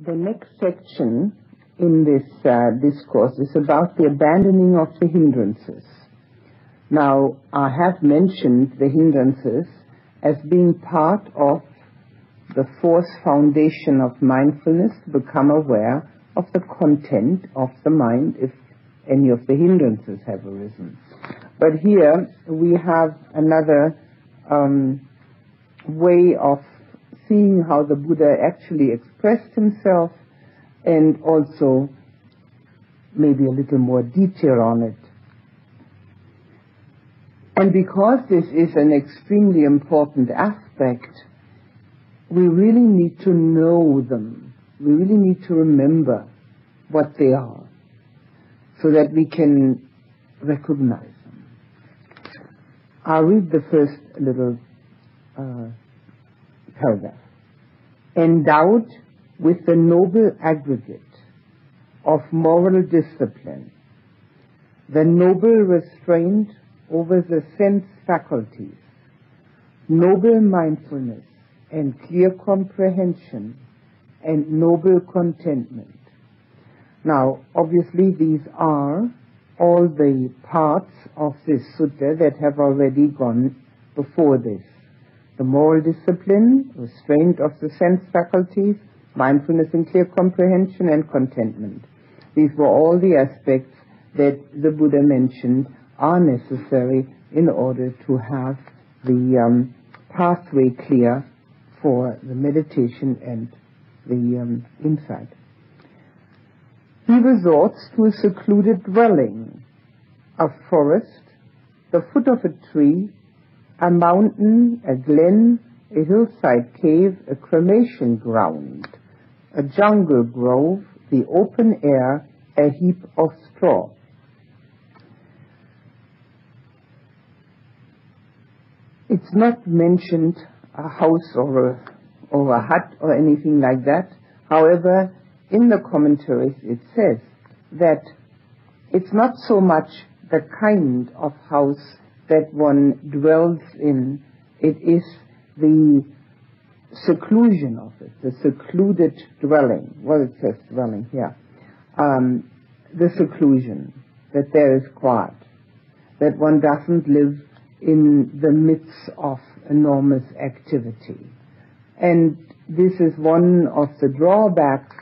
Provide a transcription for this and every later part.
The next section in this discourse is about the abandoning of the hindrances. Now, I have mentioned the hindrances as being part of the fourth foundation of mindfulness, to become aware of the content of the mind if any of the hindrances have arisen. But here we have another way of seeing how the Buddha actually expressed himself, and also maybe a little more detail on it. And because this is an extremely important aspect, we really need to know them. We really need to remember what they are, so that we can recognize them. I'll read the first little paragraph. Endowed with the noble aggregate of moral discipline, the noble restraint over the sense faculties, noble mindfulness and clear comprehension, and noble contentment. Now, obviously these are all the parts of this sutta that have already gone before this. The moral discipline, restraint of the sense faculties, mindfulness and clear comprehension, and contentment. These were all the aspects that the Buddha mentioned are necessary in order to have the pathway clear for the meditation and the insight. He resorts to a secluded dwelling, a forest, the foot of a tree, a mountain, a glen, a hillside cave, a cremation ground, a jungle grove, the open air, a heap of straw. It's not mentioned a house or a hut or anything like that. However, in the commentaries it says that it's not so much the kind of house that one dwells in, it is the seclusion of it, the secluded dwelling. Well, it says dwelling here. The seclusion, that there is quiet, that one doesn't live in the midst of enormous activity. And this is one of the drawbacks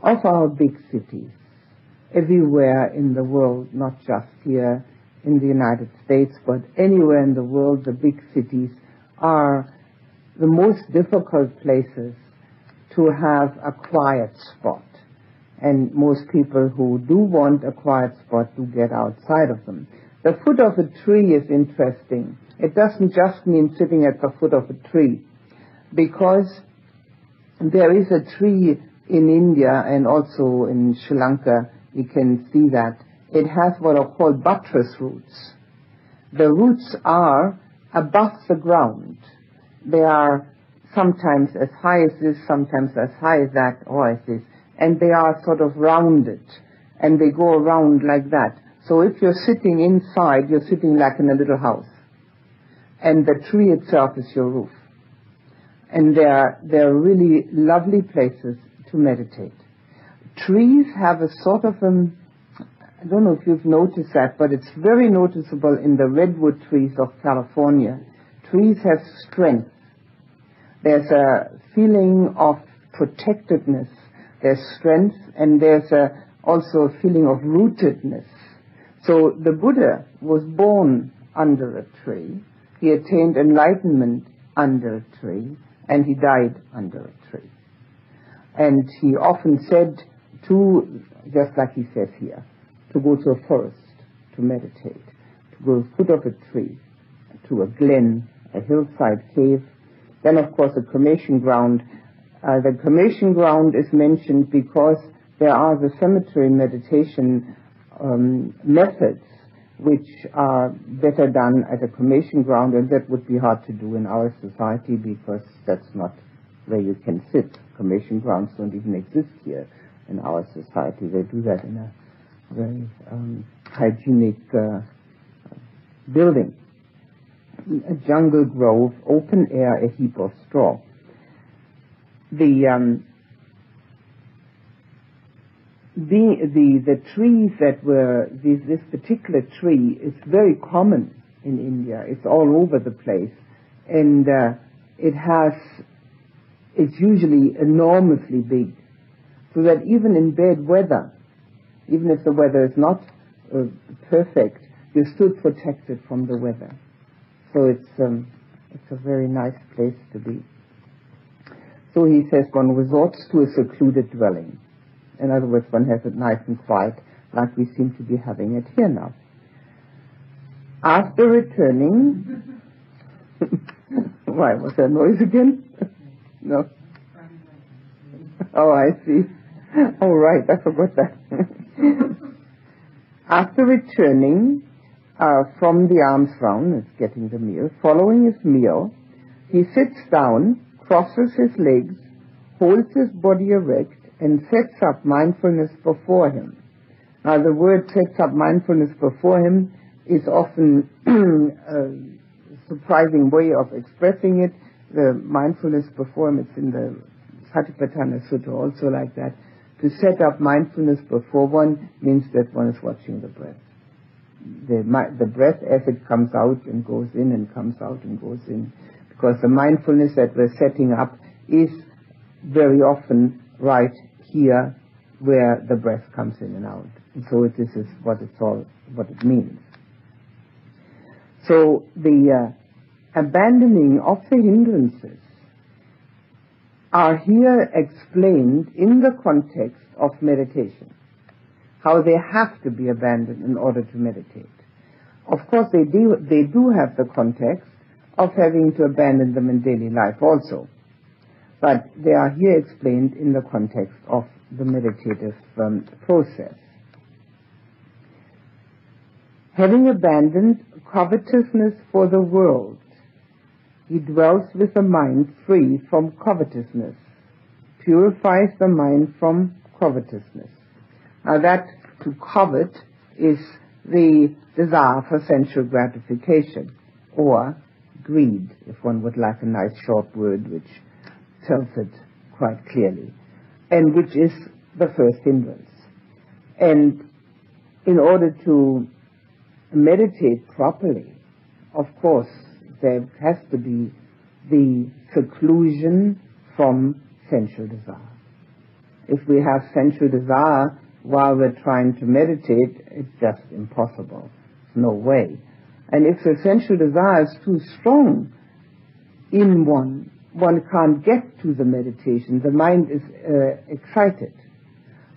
of our big cities everywhere in the world, not just here in the United States, but anywhere in the world. The big cities are the most difficult places to have a quiet spot. And most people who do want a quiet spot do get outside of them. The foot of a tree is interesting. It doesn't just mean sitting at the foot of a tree, because there is a tree in India and also in Sri Lanka, you can see that. It has what are called buttress roots. The roots are above the ground. They are sometimes as high as this, sometimes as high as that, or as this. And they are sort of rounded, and they go around like that. So if you're sitting inside, you're sitting like in a little house. And the tree itself is your roof. And they're really lovely places to meditate. Trees have a sort of I don't know if you've noticed that, but it's very noticeable in the redwood trees of California. Trees have strength. There's a feeling of protectedness. There's strength, and there's also a feeling of rootedness. So the Buddha was born under a tree. He attained enlightenment under a tree, and he died under a tree. And he often said just like he says here, to go to a forest to meditate, to go to the foot of a tree, to a glen, a hillside cave, then of course a cremation ground. The cremation ground is mentioned because there are the cemetery meditation methods which are better done at a cremation ground, and that would be hard to do in our society because that's not where you can sit. Cremation grounds don't even exist here in our society. They do that in a very hygienic building. A jungle grove, open air, a heap of straw. The the trees that were, this particular tree is very common in India. It's all over the place. And it's usually enormously big. So that even in bad weather, even if the weather is not perfect, you're still protected from the weather. So it's a very nice place to be. So he says one resorts to a secluded dwelling. In other words, one has it nice and quiet, like we seem to be having it here now. After returning, why, was there noise again? No. Oh, I see. Oh, right, I forgot that. After returning from the alms round, it's getting the meal, following his meal, he sits down, crosses his legs, holds his body erect, and sets up mindfulness before him. Now, the word sets up mindfulness before him is often a surprising way of expressing it. The mindfulness before him, it's in the Satipatthana Sutta also like that. To set up mindfulness before one means that one is watching the breath. The breath as it comes out and goes in and comes out and goes in. Because the mindfulness that we're setting up is very often right here where the breath comes in and out. And so this is what it means. So the abandoning of the hindrances are here explained in the context of meditation, how they have to be abandoned in order to meditate. Of course, they do have the context of having to abandon them in daily life also, but they are here explained in the context of the meditative process. Having abandoned covetousness for the world, he dwells with a mind free from covetousness, purifies the mind from covetousness. Now that to covet is the desire for sensual gratification, or greed, if one would like a nice short word which tells it quite clearly, and which is the first hindrance. And in order to meditate properly, of course, there has to be the seclusion from sensual desire. If we have sensual desire while we're trying to meditate, it's just impossible. There's no way. And if the sensual desire is too strong in one can't get to the meditation. The mind is excited.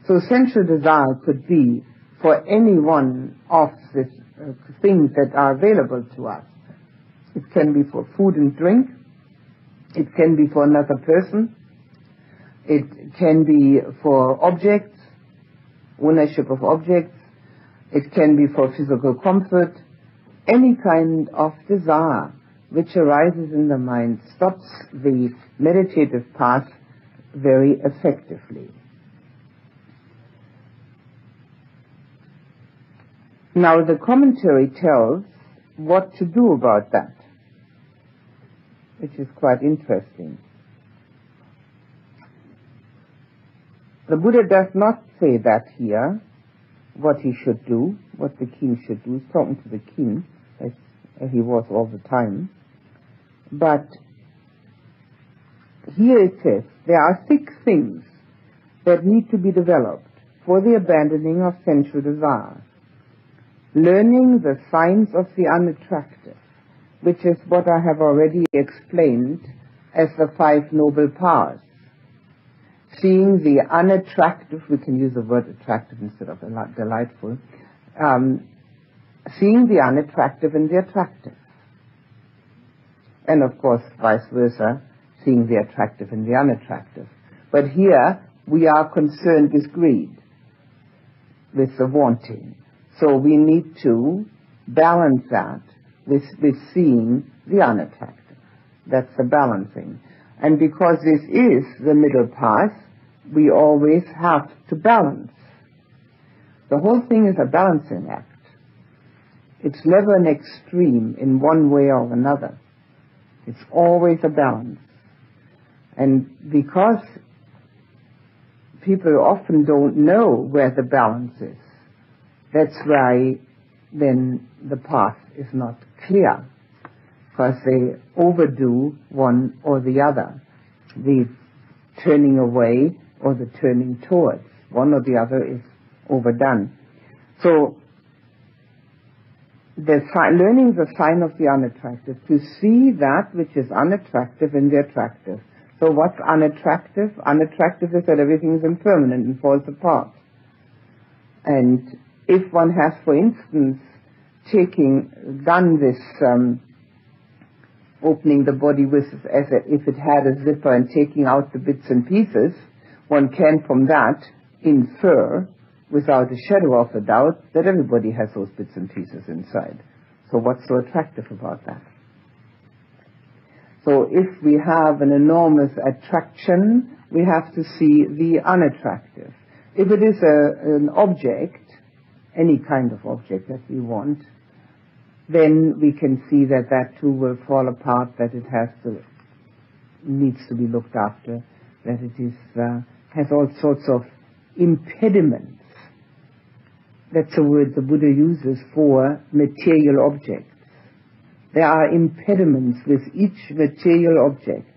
So sensual desire could be for any one of the things that are available to us. It can be for food and drink. It can be for another person. It can be for objects, ownership of objects. It can be for physical comfort. Any kind of desire which arises in the mind stops the meditative path very effectively. Now the commentary tells what to do about that, which is quite interesting. The Buddha does not say that here, what he should do, what the king should do. He's talking to the king, as he was all the time. But here it says, there are 6 things that need to be developed for the abandoning of sensual desire. Learning the signs of the unattractive, which is what I have already explained as the 5 noble powers. Seeing the unattractive, we can use the word attractive instead of delightful, seeing the unattractive in the attractive. And of course, vice versa, seeing the attractive in the unattractive. But here, we are concerned with greed, with the wanting. So we need to balance that with seeing the unattractive. That's the balancing. And because this is the middle path, we always have to balance. The whole thing is a balancing act. It's never an extreme in one way or another. It's always a balance. And because people often don't know where the balance is. That's why then the path is not clear, because they overdo one or the other, the turning away or the turning towards. One or the other is overdone. So learning the sign of the unattractive, to see that which is unattractive in the attractive. So what's unattractive? Unattractive is that everything is impermanent and falls apart. And if one has, for instance, done this opening the body with as if it had a zipper and taking out the bits and pieces, one can from that infer, without a shadow of a doubt, that everybody has those bits and pieces inside. So what's so attractive about that? So if we have an enormous attraction, we have to see the unattractive. If it is an object, any kind of object that we want, then we can see that that too will fall apart, that it needs to be looked after, that it has all sorts of impediments. That's a word the Buddha uses for material objects. There are impediments with each material object.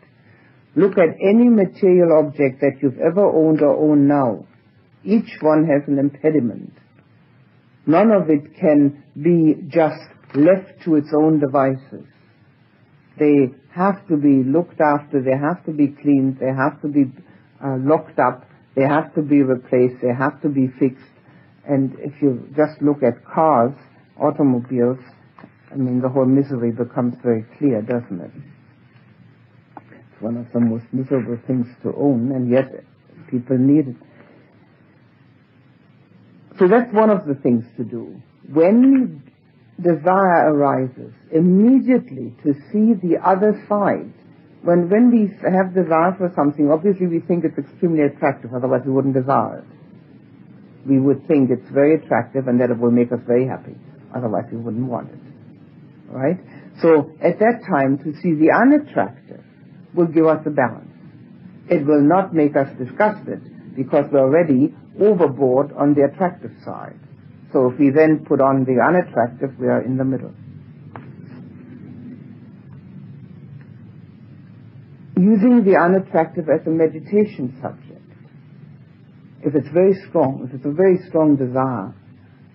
Look at any material object that you've ever owned or own now. Each one has an impediment. None of it can be just left to its own devices. They have to be looked after, they have to be cleaned, they have to be locked up, they have to be replaced, they have to be fixed. And if you just look at cars, automobiles, I mean, the whole misery becomes very clear, doesn't it? It's one of the most miserable things to own, and yet people need it. So that's one of the things to do. When desire arises, immediately to see the other side. When we have desire for something, obviously we think it's extremely attractive, otherwise we wouldn't desire it. We would think it's very attractive and that it will make us very happy, otherwise we wouldn't want it. Right? So at that time, to see the unattractive will give us a balance. It will not make us disgusted, because we're already overboard on the attractive side. So if we then put on the unattractive, we are in the middle. Using the unattractive as a meditation subject. If it's very strong, if it's a very strong desire,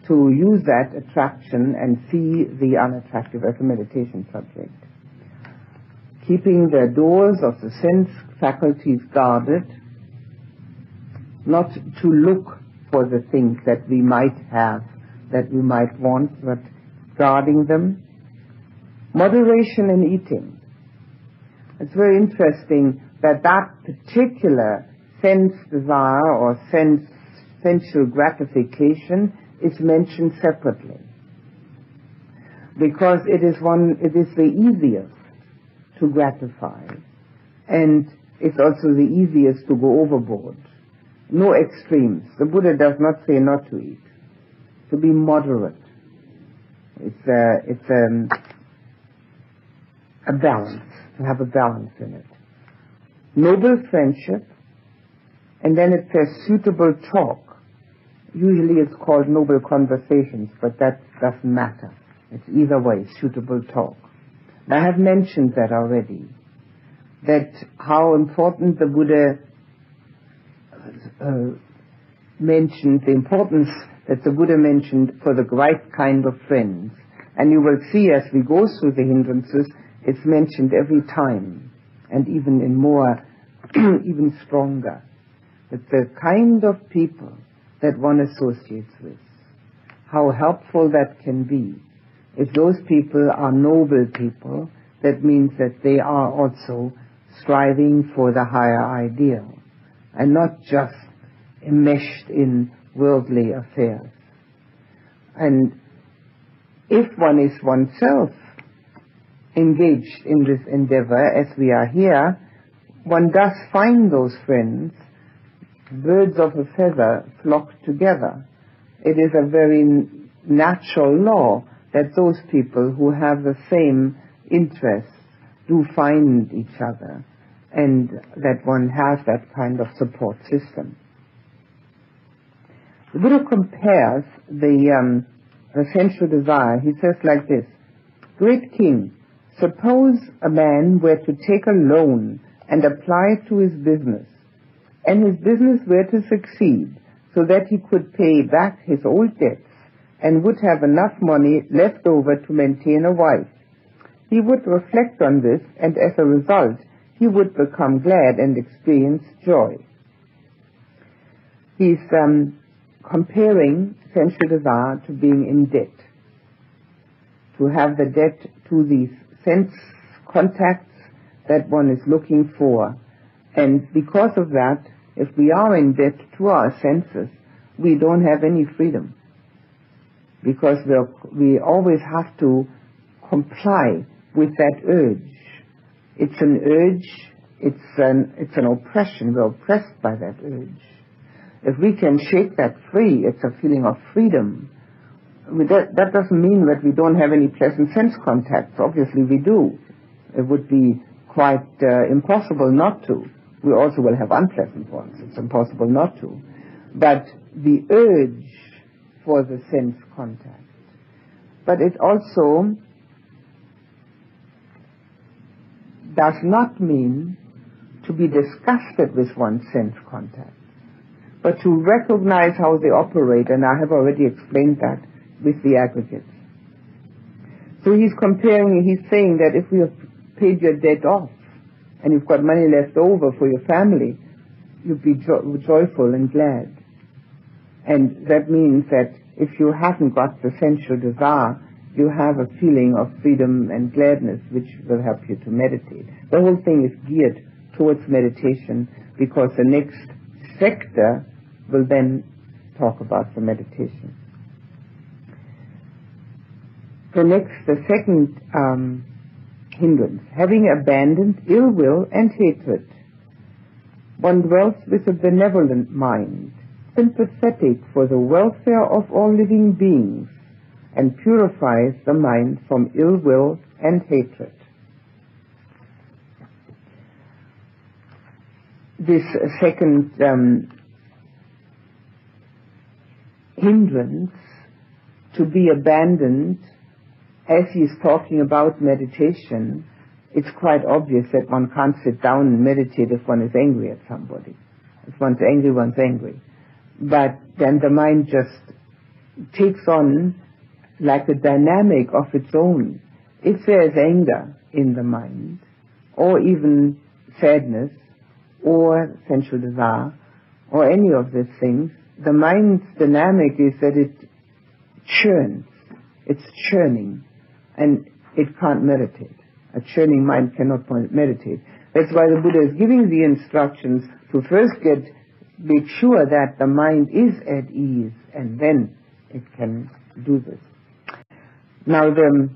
to use that attraction and see the unattractive as a meditation subject. Keeping the doors of the sense faculties guarded, not to look for the things that we might have, that we might want, but guarding them. Moderation in eating. It's very interesting that particular sense desire or sensual gratification is mentioned separately, because it is the easiest to gratify, and it's also the easiest to go overboard. No extremes. The Buddha does not say not to eat, to be moderate. It's a balance, to have a balance in it. Noble friendship, and then it says suitable talk. Usually it's called noble conversations, but that doesn't matter. It's either way, suitable talk. And I have mentioned that already, that how important the Buddha mentioned, the importance that the Buddha mentioned for the right kind of friends. And you will see as we go through the hindrances, it's mentioned every time, and even in more, even stronger, that the kind of people that one associates with, how helpful that can be. If those people are noble people, that means that they are also striving for the higher ideal, and not just enmeshed in worldly affairs. And if one is oneself engaged in this endeavor, as we are here, one does find those friends. Birds of a feather flock together. It is a very natural law that those people who have the same interests do find each other, and that one has that kind of support system. The Buddha compares the sensual desire. He says like this: Great King, suppose a man were to take a loan and apply it to his business, and his business were to succeed so that he could pay back his old debts and would have enough money left over to maintain a wife. He would reflect on this, and as a result, he would become glad and experience joy. He's comparing sensual desire to being in debt, to have the debt to these sense contacts that one is looking for. And because of that, if we are in debt to our senses, we don't have any freedom, because we always have to comply with that urge. It's an urge, it's an oppression. We're oppressed by that urge. If we can shake that free, it's a feeling of freedom. That doesn't mean that we don't have any pleasant sense contacts. Obviously we do. It would be quite impossible not to. We also will have unpleasant ones. It's impossible not to. But the urge for the sense contact. But it also does not mean to be disgusted with one's sense contact, but to recognize how they operate, and I have already explained that with the aggregates. So he's saying that if you have paid your debt off, and you've got money left over for your family, you'd be joyful and glad. And that means that if you haven't got the sensual desire, you have a feeling of freedom and gladness, which will help you to meditate. The whole thing is geared towards meditation, because the next sector will then talk about the meditation. The second hindrance: having abandoned ill will and hatred, one dwells with a benevolent mind, sympathetic for the welfare of all living beings, and purifies the mind from ill will and hatred. This second hindrance, to be abandoned, as he's talking about meditation, it's quite obvious that one can't sit down and meditate if one is angry at somebody. If one's angry, one's angry. But then the mind just takes on like a dynamic of its own. If there is anger in the mind, or even sadness, or sensual desire, or any of these things, the mind's dynamic is that it churns. It's churning, and it can't meditate. A churning mind cannot meditate. That's why the Buddha is giving the instructions to first make sure that the mind is at ease, and then it can do this. Now the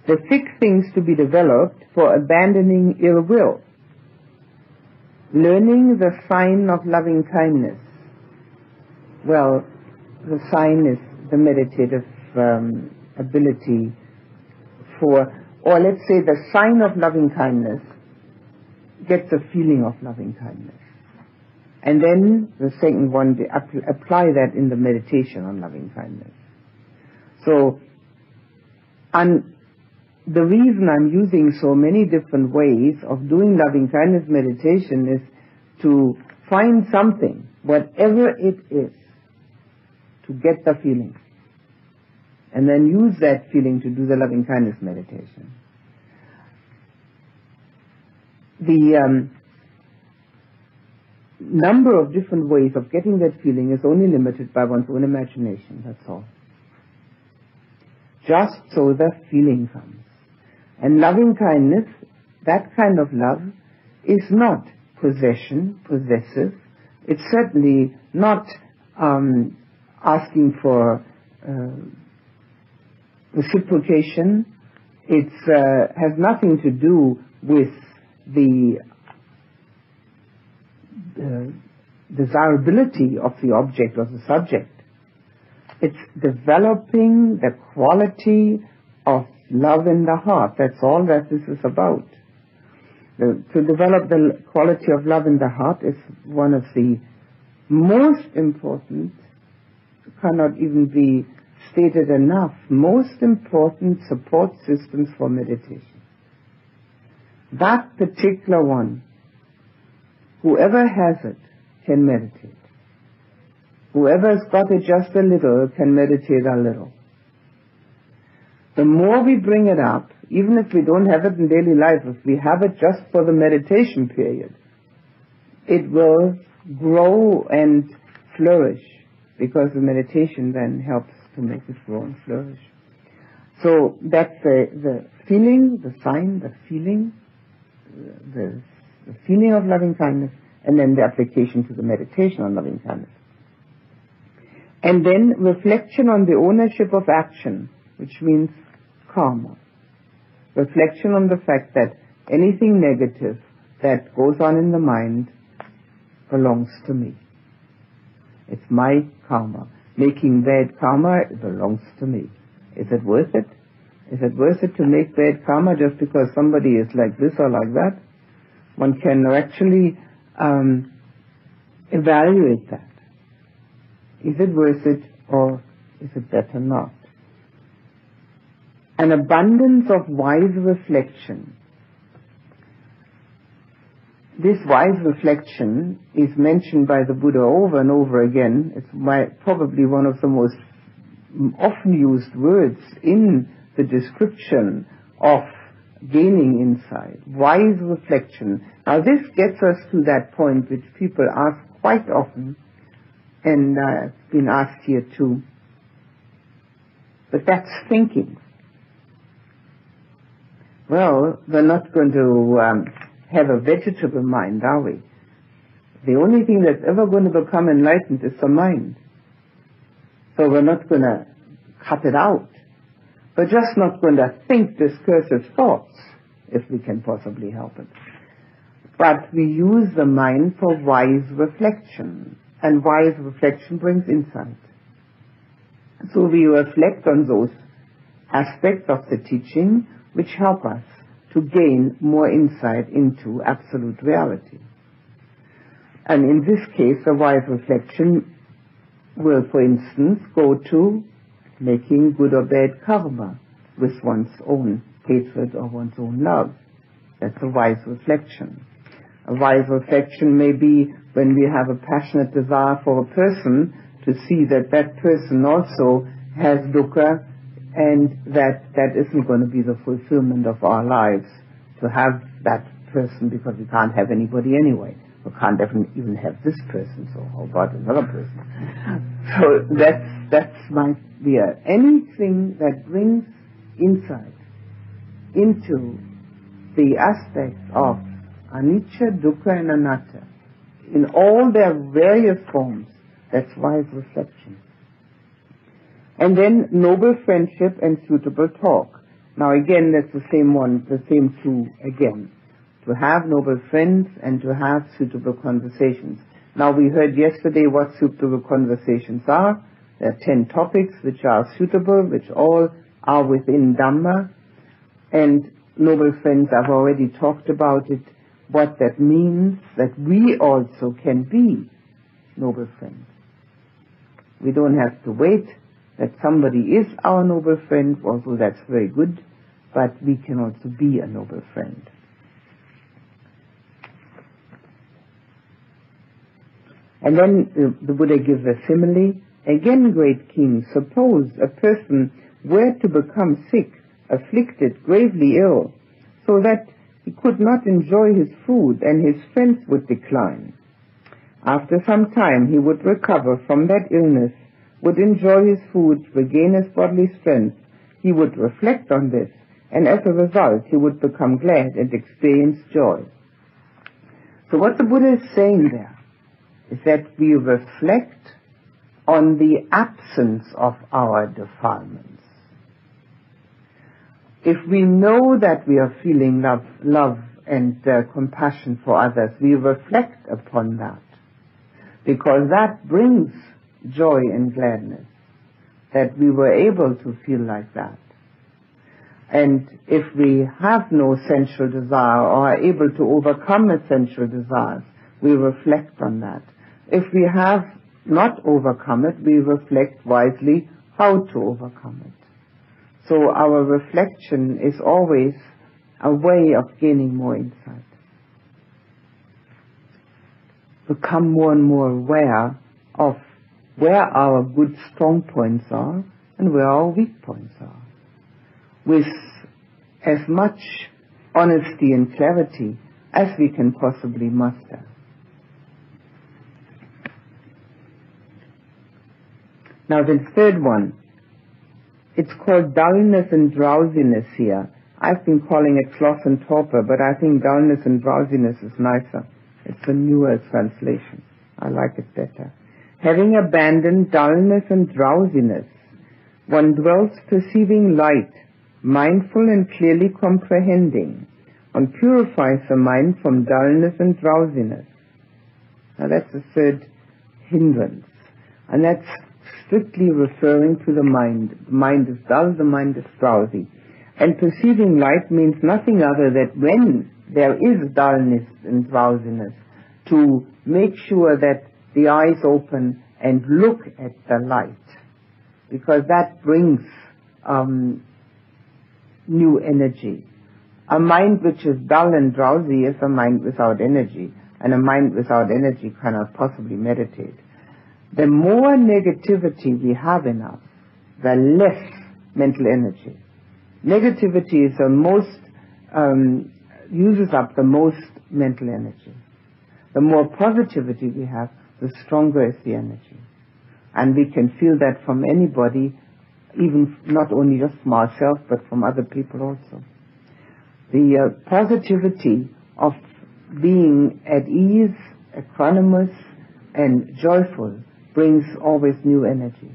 6 things to be developed for abandoning ill will. Learning the sign of loving kindness. Well, the sign is the meditative ability or let's say the sign of loving kindness gets a feeling of loving kindness. And then the second one, apply that in the meditation on loving kindness. So, the reason I'm using so many different ways of doing loving kindness meditation is to find something, whatever it is, to get the feeling, and then use that feeling to do the loving kindness meditation. The number of different ways of getting that feeling is only limited by one's own imagination, that's all. Just so the feeling comes. And loving kindness, that kind of love, is not possessive. It's certainly not asking for reciprocation. It has nothing to do with the desirability of the object or the subject. It's developing the quality of love in the heart. That's all that this is about. To develop the quality of love in the heart is one of the most important, cannot even be stated enough, most important support systems for meditation. That particular one, whoever has it can meditate. Whoever's got it just a little can meditate a little. The more we bring it up, even if we don't have it in daily life, if we have it just for the meditation period, it will grow and flourish, because the meditation then helps to make it grow and flourish. So that's the feeling, the sign, the feeling, the feeling of loving kindness, and then the application to the meditation on loving kindness. And then reflection on the ownership of action, which means karma. Reflection on the fact that anything negative that goes on in the mind belongs to me. It's my karma. Making bad karma belongs to me. Is it worth it? Is it worth it to make bad karma just because somebody is like this or like that? One can actually evaluate that. Is it worth it, or is it better not? An abundance of wise reflection. This wise reflection is mentioned by the Buddha over and over again. It's probably one of the most often used words in the description of gaining insight. Wise reflection. Now this gets us to that point which people ask quite often, and it's been asked here too. But that's thinking. Well, we're not going to have a vegetable mind, are we? The only thing that's ever going to become enlightened is the mind. So we're not going to cut it out. We're just not going to think discursive thoughts, if we can possibly help it. But we use the mind for wise reflection, and wise reflection brings insight. So we reflect on those aspects of the teaching which help us to gain more insight into absolute reality. And in this case, a wise reflection will, for instance, go to making good or bad karma with one's own hatred or one's own love. That's a wise reflection. A wise reflection may be when we have a passionate desire for a person, to see that that person also has dukkha, and that isn't going to be the fulfillment of our lives to have that person, because we can't have anybody anyway. We can't even have this person, so how about another person? So that's my fear. Anything that brings insight into the aspects of anicca, dukkha, and anatta in all their various forms, that's wise reflection. And then noble friendship and suitable talk. Now again, that's the same two again. To have noble friends and to have suitable conversations. Now we heard yesterday what suitable conversations are. There are 10 topics which are suitable, which all are within Dhamma. And noble friends, I've already talked about it, what that means, that we also can be noble friends. We don't have to wait that somebody is our noble friend, although that's very good, but we can also be a noble friend. And then the Buddha gives a simile. Again, great king, suppose a person were to become sick, afflicted, gravely ill, so that he could not enjoy his food and his friends would decline. After some time he would recover from that illness, would enjoy his food, regain his bodily strength. He would reflect on this, and as a result he would become glad and experience joy. So what the Buddha is saying there is that we reflect on the absence of our defilements. If we know that we are feeling love and compassion for others, we reflect upon that, because that brings joy and gladness, that we were able to feel like that. And if we have no sensual desire or are able to overcome sensual desires, we reflect on that. If we have not overcome it, we reflect wisely how to overcome it. So our reflection is always a way of gaining more insight. Become more and more aware of where our good strong points are and where our weak points are, with as much honesty and clarity as we can possibly muster. Now the third one, it's called dullness and drowsiness here. I've been calling it sloth and torpor, but I think dullness and drowsiness is nicer. It's a newer translation. I like it better. Having abandoned dullness and drowsiness, one dwells perceiving light, mindful and clearly comprehending. One purifies the mind from dullness and drowsiness. Now that's the third hindrance. And that's strictly referring to the mind. The mind is dull, the mind is drowsy. And perceiving light means nothing other than when there is dullness and drowsiness, to make sure that the eyes open and look at the light, because that brings new energy. A mind which is dull and drowsy is a mind without energy, and a mind without energy cannot possibly meditate. The more negativity we have in us, the less mental energy. Negativity is the most, uses up the most mental energy. The more positivity we have, the stronger is the energy. And we can feel that from anybody, even not only just from ourselves, but from other people also. The positivity of being at ease, equanimous, and joyful brings always new energy.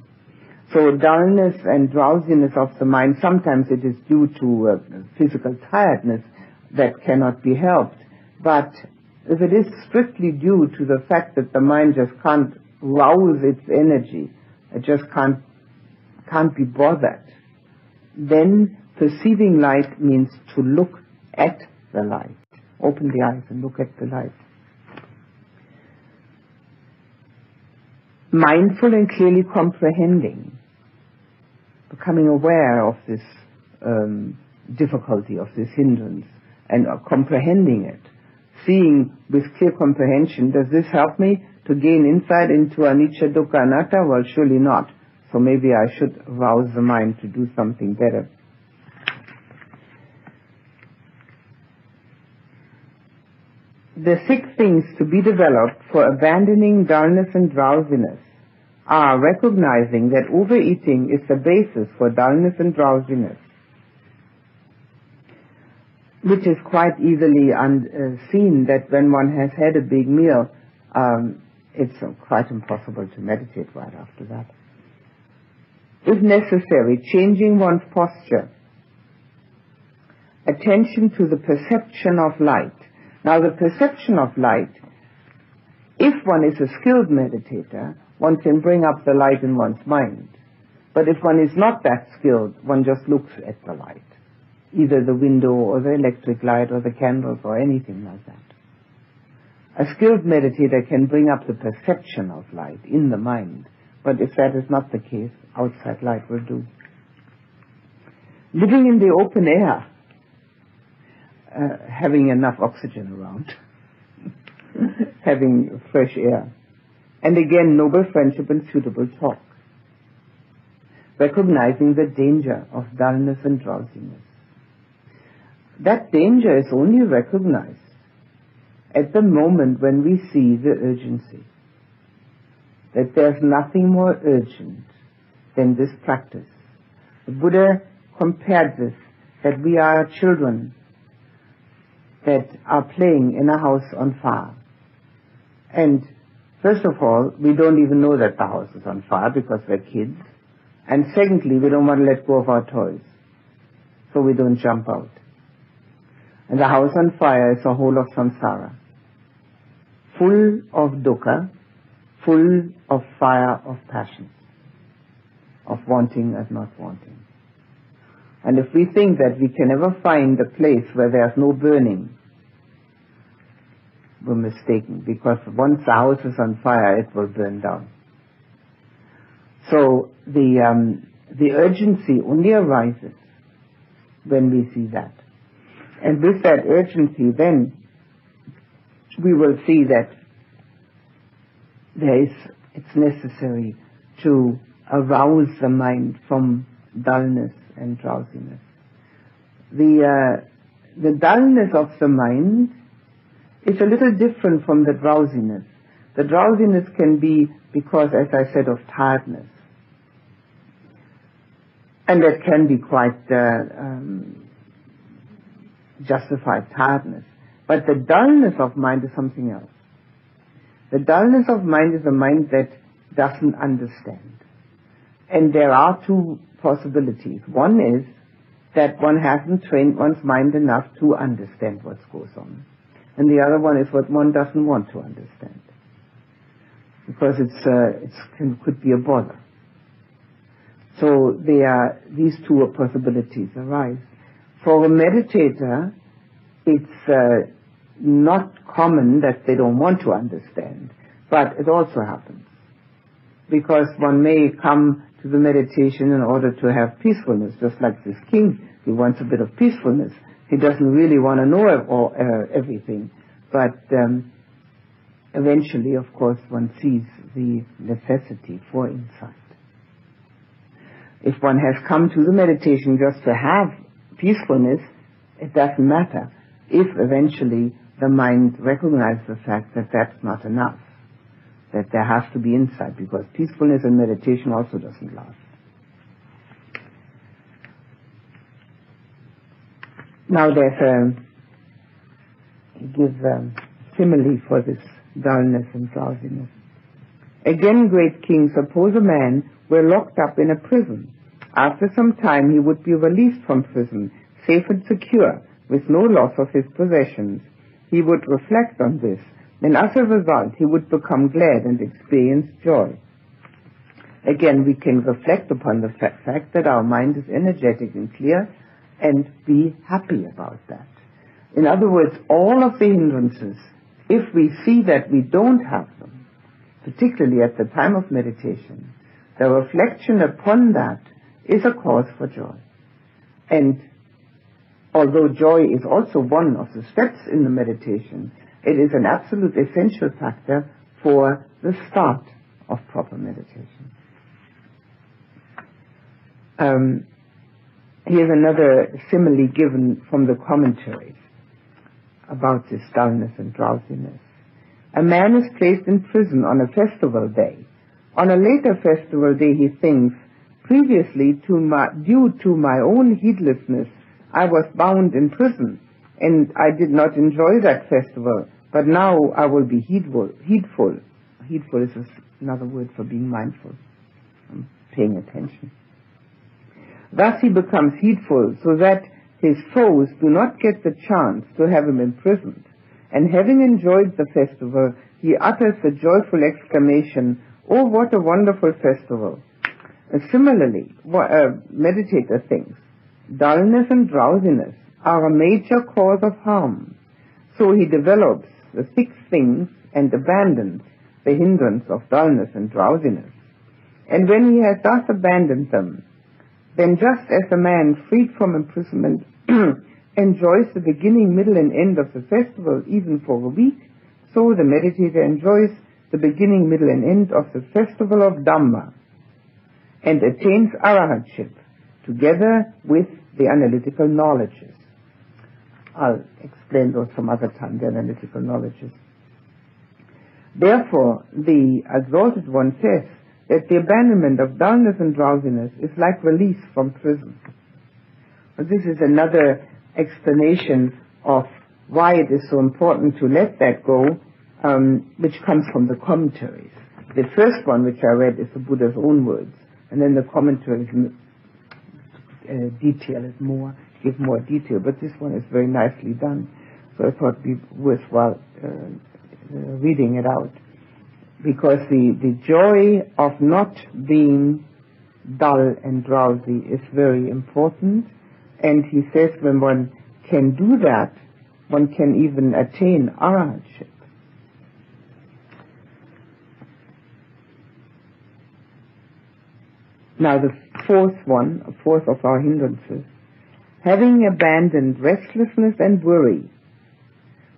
So dullness and drowsiness of the mind, sometimes it is due to physical tiredness that cannot be helped. But if it is strictly due to the fact that the mind just can't rouse its energy, it just can't be bothered, then perceiving light means to look at the light. Open the eyes and look at the light. Mindful and clearly comprehending, becoming aware of this difficulty, of this hindrance, and comprehending it. Seeing with clear comprehension, does this help me to gain insight into anicca, dukkha, anatta? Well, surely not. So maybe I should rouse the mind to do something better. The 6 things to be developed for abandoning dullness and drowsiness are recognizing that overeating is the basis for dullness and drowsiness, which is quite easily seen that when one has had a big meal, it's quite impossible to meditate right after that. If necessary, changing one's posture, attention to the perception of light. Now the perception of light, if one is a skilled meditator, one can bring up the light in one's mind. But if one is not that skilled, one just looks at the light, either the window or the electric light or the candles or anything like that. A skilled meditator can bring up the perception of light in the mind, but if that is not the case, outside light will do. Living in the open air, having enough oxygen around, having fresh air. And again, noble friendship and suitable talk. Recognizing the danger of dullness and drowsiness. That danger is only recognized at the moment when we see the urgency. That there's nothing more urgent than this practice. The Buddha compared this, that we are children that are playing in a house on fire. And first of all, we don't even know that the house is on fire because we're kids. And secondly, we don't want to let go of our toys. So we don't jump out. And the house on fire is a whole of samsara. Full of dukkha, full of fire of passion, of wanting and not wanting. And if we think that we can never find a place where there's no burning, we're mistaken, because once the house is on fire, it will burn down. So the urgency only arises when we see that. And with that urgency, then we will see that it's necessary to arouse the mind from dullness and drowsiness. The dullness of the mind is a little different from the drowsiness. The drowsiness can be because, as I said, of tiredness. And that can be quite justified tiredness. But the dullness of mind is something else. The dullness of mind is a mind that doesn't understand. And there are two possibilities. One is that one hasn't trained one's mind enough to understand what goes on. And the other one is what one doesn't want to understand. Because it could be a bother. So these two possibilities arise. For a meditator, it's not common that they don't want to understand, but it also happens. Because one may come to the meditation in order to have peacefulness, just like this king. He wants a bit of peacefulness. He doesn't really want to know everything. But eventually, of course, one sees the necessity for insight. If one has come to the meditation just to have peacefulness, it doesn't matter if eventually the mind recognizes the fact that that's not enough, that there has to be insight, because peacefulness in meditation also doesn't last. Now he gives a simile for this dullness and drowsiness. Again, great king, suppose a man were locked up in a prison. After some time he would be released from prison, safe and secure, with no loss of his possessions. He would reflect on this, and as a result he would become glad and experience joy. Again, we can reflect upon the fact that our mind is energetic and clear, and be happy about that. In other words, all of the hindrances, if we see that we don't have them, particularly at the time of meditation, the reflection upon that is a cause for joy. And although joy is also one of the steps in the meditation, it is an absolute essential factor for the start of proper meditation. Here's another simile given from the commentaries about this dullness and drowsiness. A man is placed in prison on a festival day. On a later festival day he thinks, previously, due to my own heedlessness, I was bound in prison, and I did not enjoy that festival, but now I will be heedful. Heedful is another word for being mindful, paying attention. Thus he becomes heedful, so that his foes do not get the chance to have him imprisoned. And having enjoyed the festival, he utters the joyful exclamation, "Oh, what a wonderful festival!" And similarly, a meditator thinks, dullness and drowsiness are a major cause of harm. So he develops the 6 things and abandons the hindrance of dullness and drowsiness. And when he has thus abandoned them, then just as a man freed from imprisonment enjoys the beginning, middle, and end of the festival even for a week, so the meditator enjoys the beginning, middle, and end of the festival of Dhamma, and attains arahatship, together with the analytical knowledges. I'll explain those some other time, the analytical knowledges. Therefore, the Exalted One says that the abandonment of dullness and drowsiness is like release from prison. But this is another explanation of why it is so important to let that go, which comes from the commentaries. The first one, which I read, is the Buddha's own words, and then the commentaries give more detail, but this one is very nicely done, so I thought it would be worthwhile reading it out, because the joy of not being dull and drowsy is very important, And he says when one can do that, one can even attain arahantship. Now the fourth of our hindrances, having abandoned restlessness and worry,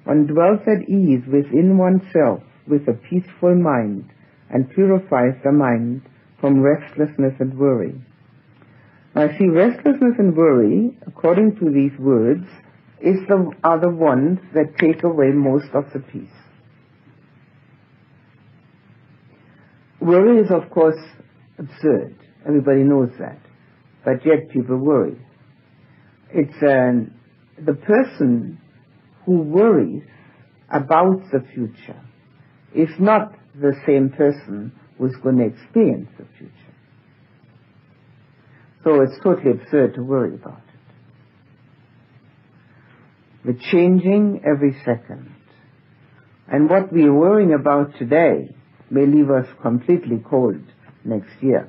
one dwells at ease within oneself with a peaceful mind and purifies the mind from restlessness and worry. Now see, restlessness and worry, according to these words, are the ones that take away most of the peace. Worry is, of course, absurd. Everybody knows that. But yet people worry. It's the person who worries about the future is not the same person who's going to experience the future. So it's totally absurd to worry about it. We're changing every second. And what we're worrying about today may leave us completely cold next year.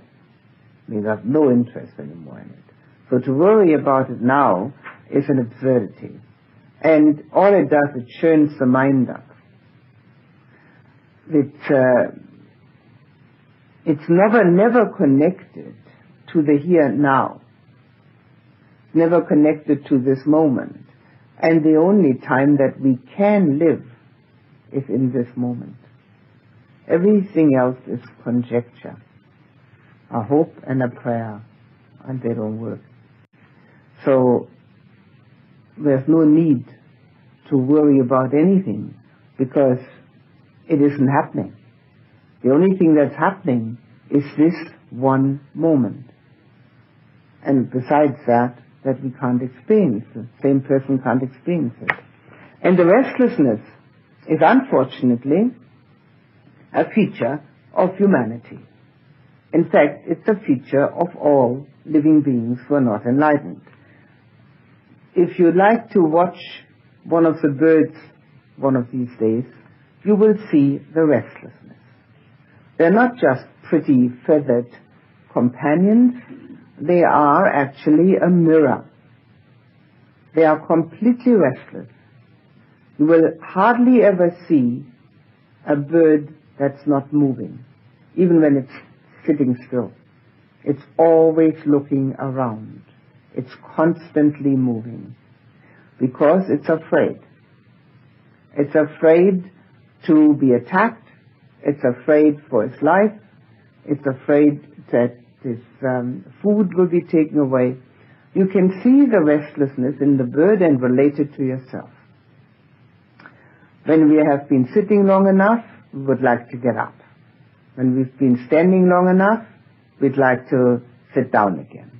We have no interest anymore in it. So to worry about it now is an absurdity. And all it does, it churns the mind up. It's never connected to the here and now. Never connected to this moment. And the only time that we can live is in this moment. Everything else is conjecture. A hope and a prayer, and they don't work. So there's no need to worry about anything because it isn't happening. The only thing that's happening is this one moment. And besides that we can't experience. The same person can't experience it. And the restlessness is unfortunately a feature of humanity. In fact, it's a feature of all living beings who are not enlightened. If you'd like to watch one of the birds one of these days, you will see the restlessness. They're not just pretty feathered companions, they are actually a mirror. They are completely restless. You will hardly ever see a bird that's not moving, even when it's sitting still. It's always looking around. It's constantly moving because it's afraid. It's afraid to be attacked. It's afraid for its life. It's afraid that its food will be taken away. You can see the restlessness in the bird and relate it to yourself. When we have been sitting long enough, we would like to get up. When we've been standing long enough, we'd like to sit down again.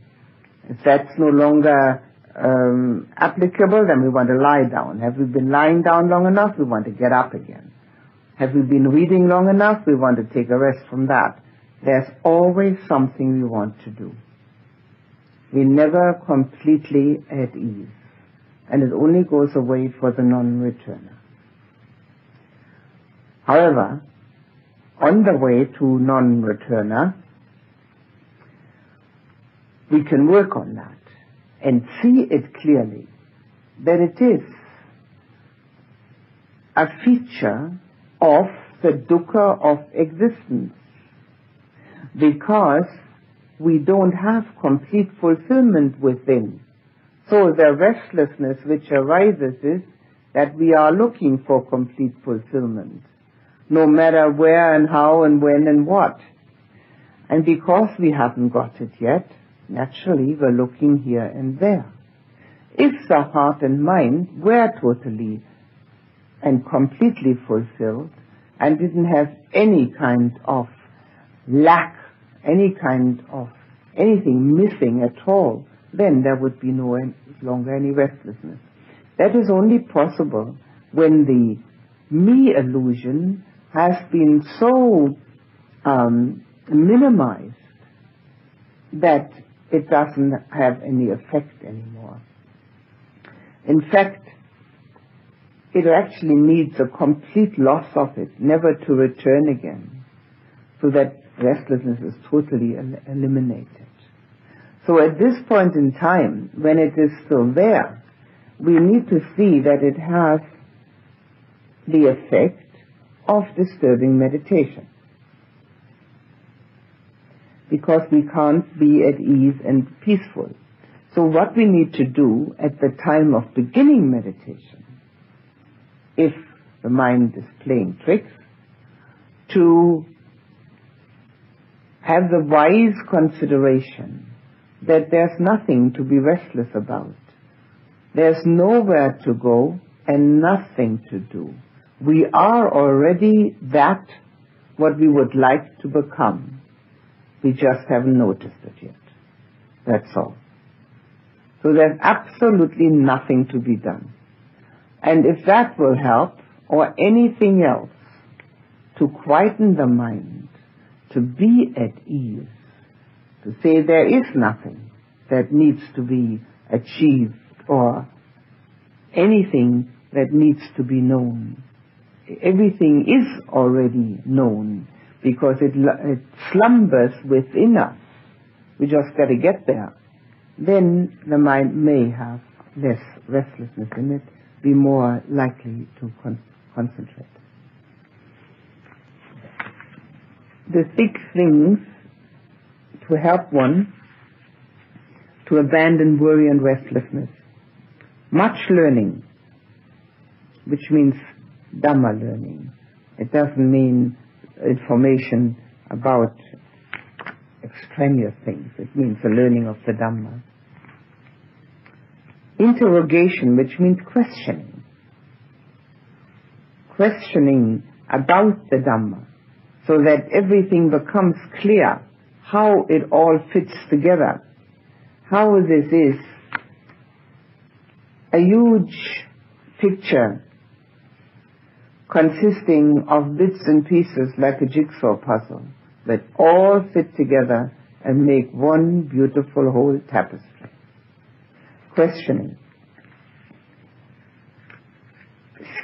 If that's no longer applicable, then we want to lie down. Have we been lying down long enough? We want to get up again. Have we been reading long enough? We want to take a rest from that. There's always something we want to do. We're never completely at ease. And it only goes away for the non-returner. However, on the way to non-returner, we can work on that and see it clearly that it is a feature of the dukkha of existence because we don't have complete fulfillment within. So the restlessness which arises is that we are looking for complete fulfillment, no matter where and how and when and what. And because we haven't got it yet, naturally we're looking here and there. If the heart and mind were totally and completely fulfilled and didn't have any kind of lack, any kind of anything missing at all, then there would be no longer any restlessness. That is only possible when the me illusion has been so minimized that it doesn't have any effect anymore. In fact, it actually needs a complete loss of it, never to return again, so that restlessness is totally eliminated. So at this point in time, when it is still there, we need to see that it has the effect of disturbing meditation. Because we can't be at ease and peaceful. So what we need to do at the time of beginning meditation, if the mind is playing tricks, to have the wise consideration that there's nothing to be restless about. There's nowhere to go and nothing to do. We are already that what we would like to become. We just haven't noticed it yet. That's all. So there's absolutely nothing to be done. And if that will help, or anything else, to quieten the mind, to be at ease, to say there is nothing that needs to be achieved or anything that needs to be known. Everything is already known because it slumbers within us. We just got to get there. Then the mind may have less restlessness in it, be more likely to concentrate. The 6 things to help one to abandon worry and restlessness. Much learning, which means Dhamma learning. It doesn't mean information about extraneous things. It means the learning of the Dhamma. Interrogation, which means questioning. Questioning about the Dhamma, so that everything becomes clear, how it all fits together, how this is a huge picture consisting of bits and pieces like a jigsaw puzzle that all fit together and make one beautiful whole tapestry. Questioning.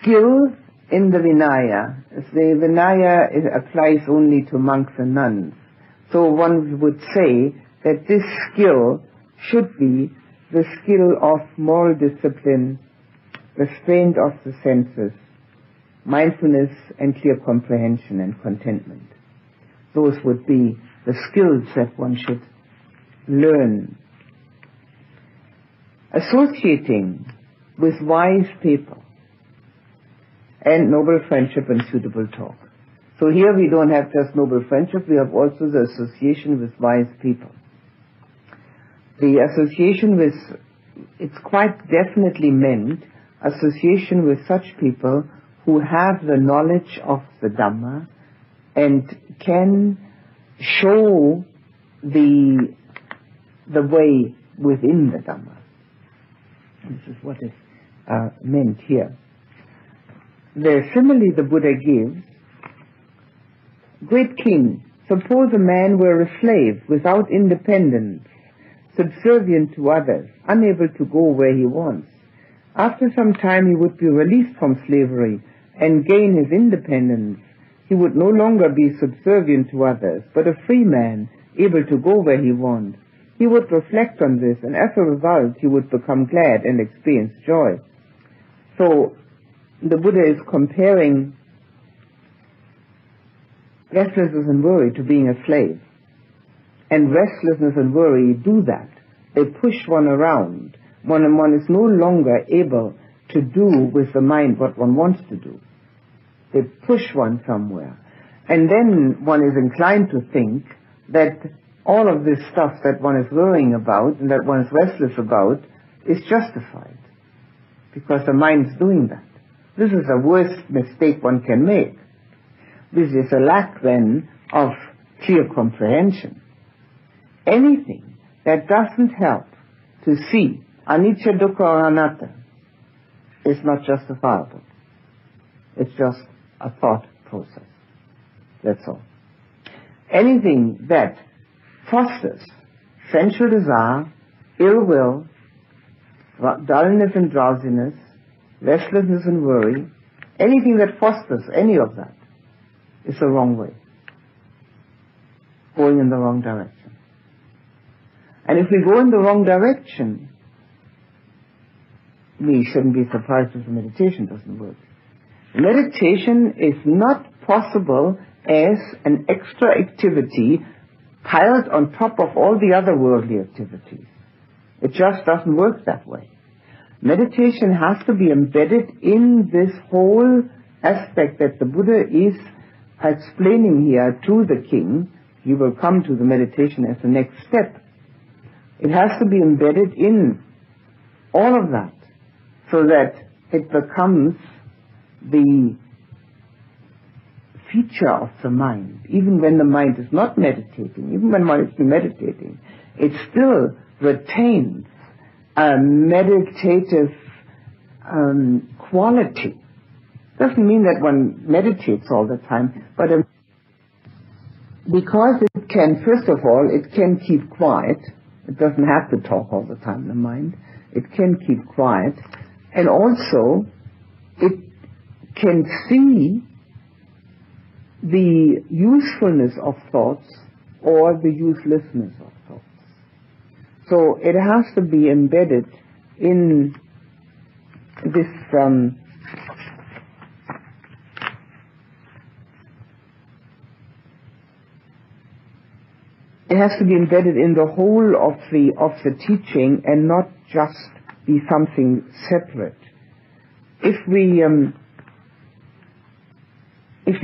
Skill in the Vinaya. The Vinaya applies only to monks and nuns. So one would say that this skill should be the skill of moral discipline, restraint of the senses, mindfulness and clear comprehension and contentment. Those would be the skills that one should learn. Associating with wise people and noble friendship and suitable talk. So here we don't have just noble friendship, we have also the association with wise people. The association with, it's quite definitely meant association with such people who have the knowledge of the Dhamma and can show the way within the Dhamma. This is what is meant here. The simile the Buddha gives, great king, suppose a man were a slave without independence, subservient to others, unable to go where he wants. After some time he would be released from slavery and gain his independence. He would no longer be subservient to others, but a free man, able to go where he wants. He would reflect on this, and as a result he would become glad and experience joy. So the Buddha is comparing restlessness and worry to being a slave. And restlessness and worry do that. They push one around. One is no longer able to do with the mind what one wants to do. They push one somewhere. And then one is inclined to think that all of this stuff that one is worrying about and that one is restless about is justified. Because the mind is doing that. This is the worst mistake one can make. This is a lack then of clear comprehension. Anything that doesn't help to see anicca, dukkha or anatta is not justifiable. It's just a thought process. That's all. Anything that fosters sensual desire, ill will, dullness and drowsiness, restlessness and worry, anything that fosters any of that is the wrong way, going in the wrong direction. And if we go in the wrong direction, we shouldn't be surprised if the meditation doesn't work. Meditation is not possible as an extra activity piled on top of all the other worldly activities. It just doesn't work that way. Meditation has to be embedded in this whole aspect that the Buddha is explaining here to the king. He will come to the meditation as the next step. It has to be embedded in all of that so that it becomes the feature of the mind. Even when the mind is not meditating, even when one is meditating, it still retains a meditative quality. Doesn't mean that one meditates all the time, but because it can, first of all, it can keep quiet. It doesn't have to talk all the time, the mind. It can keep quiet. And also, it can see the usefulness of thoughts or the uselessness of thoughts. So it has to be embedded in this it has to be embedded in the whole of the teaching and not just be something separate. If we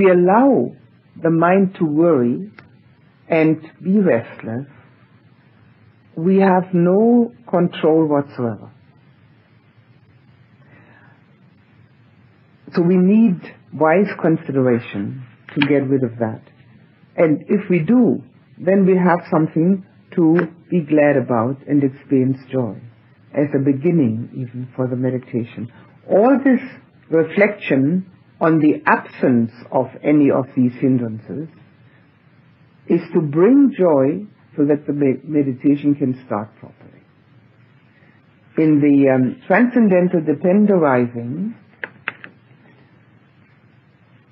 allow the mind to worry and be restless, we have no control whatsoever. So we need wise consideration to get rid of that. And if we do, then we have something to be glad about and experience joy as a beginning even for the meditation. All this reflection on the absence of any of these hindrances is to bring joy so that the meditation can start properly. In the Transcendental Dependent Arising,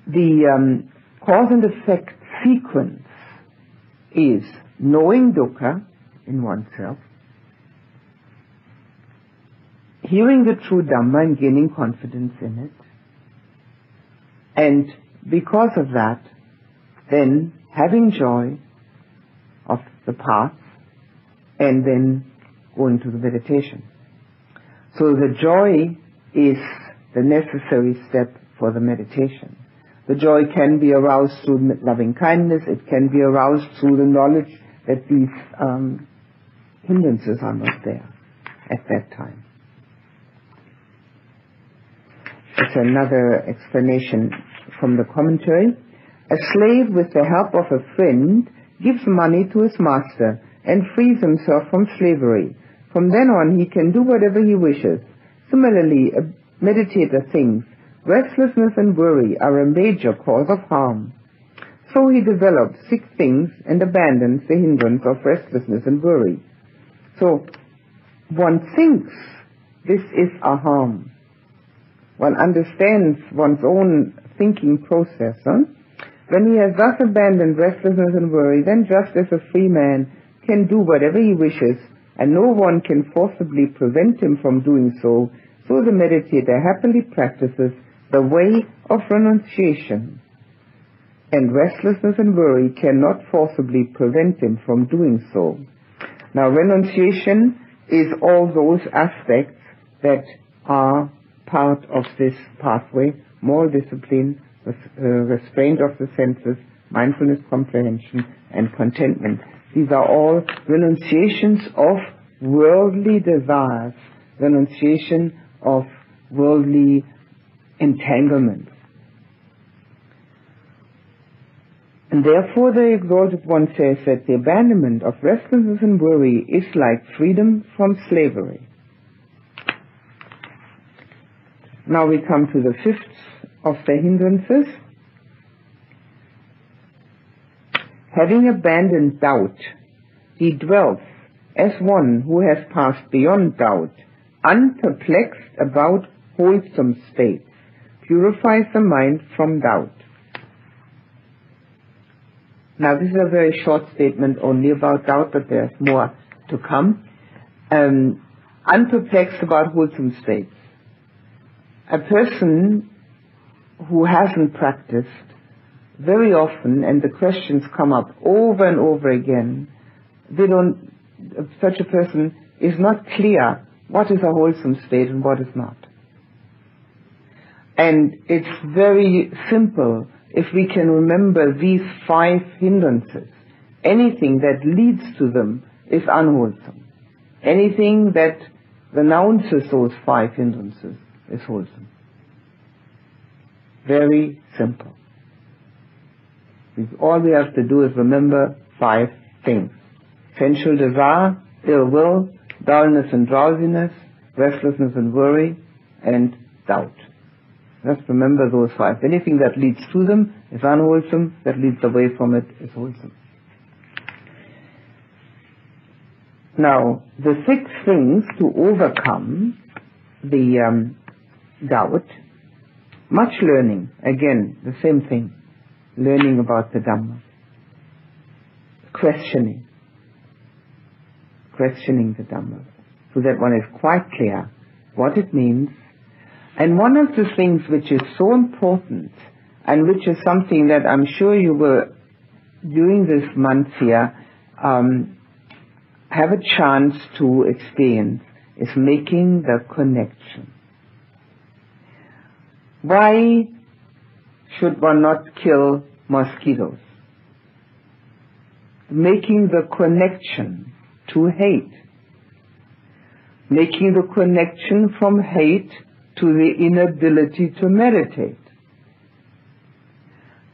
the cause and effect sequence is knowing dukkha in oneself, hearing the true Dhamma and gaining confidence in it, and because of that, then having joy of the path, and then going to the meditation. So the joy is the necessary step for the meditation. The joy can be aroused through loving kindness. It can be aroused through the knowledge that these hindrances are not there at that time. It's another explanation from the commentary. A slave, with the help of a friend, gives money to his master and frees himself from slavery. From then on, he can do whatever he wishes. Similarly, a meditator thinks, restlessness and worry are a major cause of harm. So he develops 6 things and abandons the hindrance of restlessness and worry. So one thinks this is a harm. One understands one's own thinking process. When he has thus abandoned restlessness and worry, then just as a free man can do whatever he wishes, and no one can forcibly prevent him from doing so, so the meditator happily practices the way of renunciation. And restlessness and worry cannot forcibly prevent him from doing so. Now, renunciation is all those aspects that are part of this pathway: moral discipline, restraint of the senses, mindfulness, comprehension, and contentment. These are all renunciations of worldly desires, renunciation of worldly entanglements. And therefore the Exalted One says that the abandonment of restlessness and worry is like freedom from slavery. Now we come to the 5th of the hindrances. Having abandoned doubt, he dwells as one who has passed beyond doubt, unperplexed about wholesome states, purifies the mind from doubt. Now this is a very short statement only about doubt, but there's more to come. Unperplexed about wholesome states. A person who hasn't practiced, very often, and the questions come up over and over again, such a person is not clear what is a wholesome state and what is not. And it's very simple if we can remember these 5 hindrances. Anything that leads to them is unwholesome. Anything that renounces those 5 hindrances is wholesome. Very simple. All we have to do is remember 5 things. Sensual desire, ill will, dullness and drowsiness, restlessness and worry, and doubt. Just remember those 5. Anything that leads to them is unwholesome, that leads away from it is wholesome. Now, the 6 things to overcome the doubt, much learning, again, the same thing, learning about the Dhamma, questioning the Dhamma, so that one is quite clear what it means. And one of the things which is so important, and which is something that I'm sure you will, during this month here, have a chance to experience, is making the connection. Why should one not kill mosquitoes? Making the connection to hate. Making the connection from hate to the inability to meditate.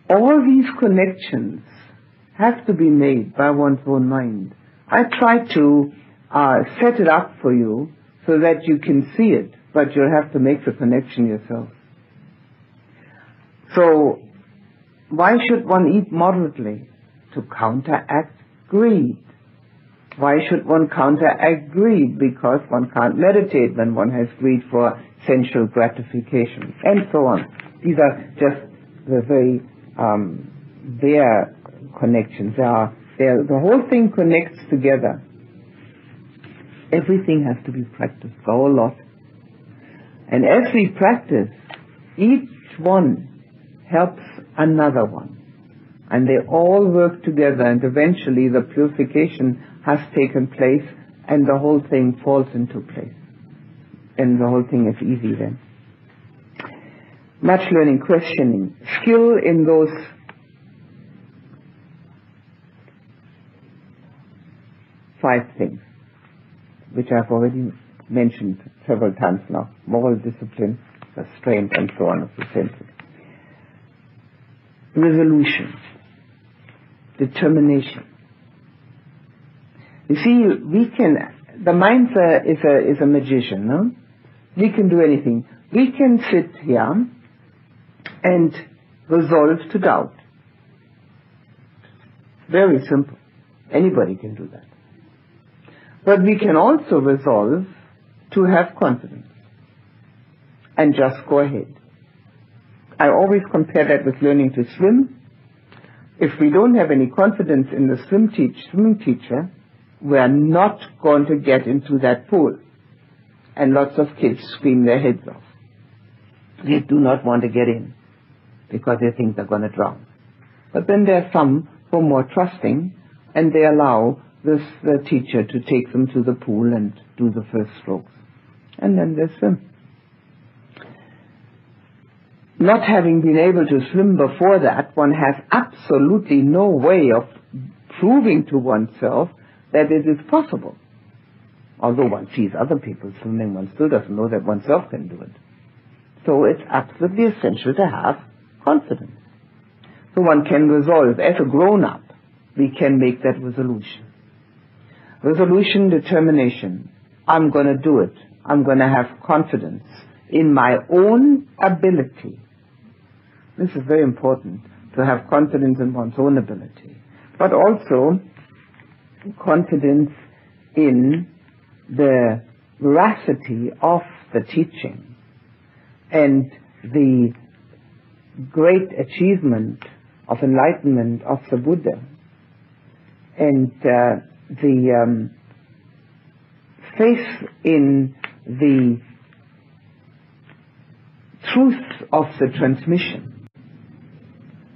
All these connections have to be made by one's own mind. I try to set it up for you so that you can see it, but you'll have to make the connection yourself. So, why should one eat moderately? To counteract greed. Why should one counteract greed? Because one can't meditate when one has greed for sensual gratification, and so on. These are just the very their connections. The whole thing connects together. Everything has to be practiced, the whole lot. And as we practice, each one helps another one. And they all work together, and eventually the purification has taken place, and the whole thing falls into place. And the whole thing is easy then. Much learning, questioning, skill in those five things, which I've already mentioned several times now. Moral discipline, restraint, and so on, of the senses. Resolution, determination. You see, the mind is a magician, no? We can do anything. We can sit here and resolve to doubt. Very simple. Anybody can do that. But we can also resolve to have confidence and just go ahead. I always compare that with learning to swim. If we don't have any confidence in the swimming teacher, we are not going to get into that pool. And lots of kids scream their heads off. They do not want to get in because they think they're going to drown. But then there are some who are more trusting, and they allow the teacher to take them to the pool and do the first strokes. And then they swim. Not having been able to swim before that, one has absolutely no way of proving to oneself that it is possible. Although one sees other people swimming, one still doesn't know that oneself can do it. So it's absolutely essential to have confidence. So one can resolve, as a grown-up, we can make that resolution. Resolution, determination. I'm going to do it. I'm going to have confidence in my own ability. This is very important, to have confidence in one's own ability. But also confidence in the veracity of the teaching and the great achievement of enlightenment of the Buddha, and the faith in the truth of the transmission,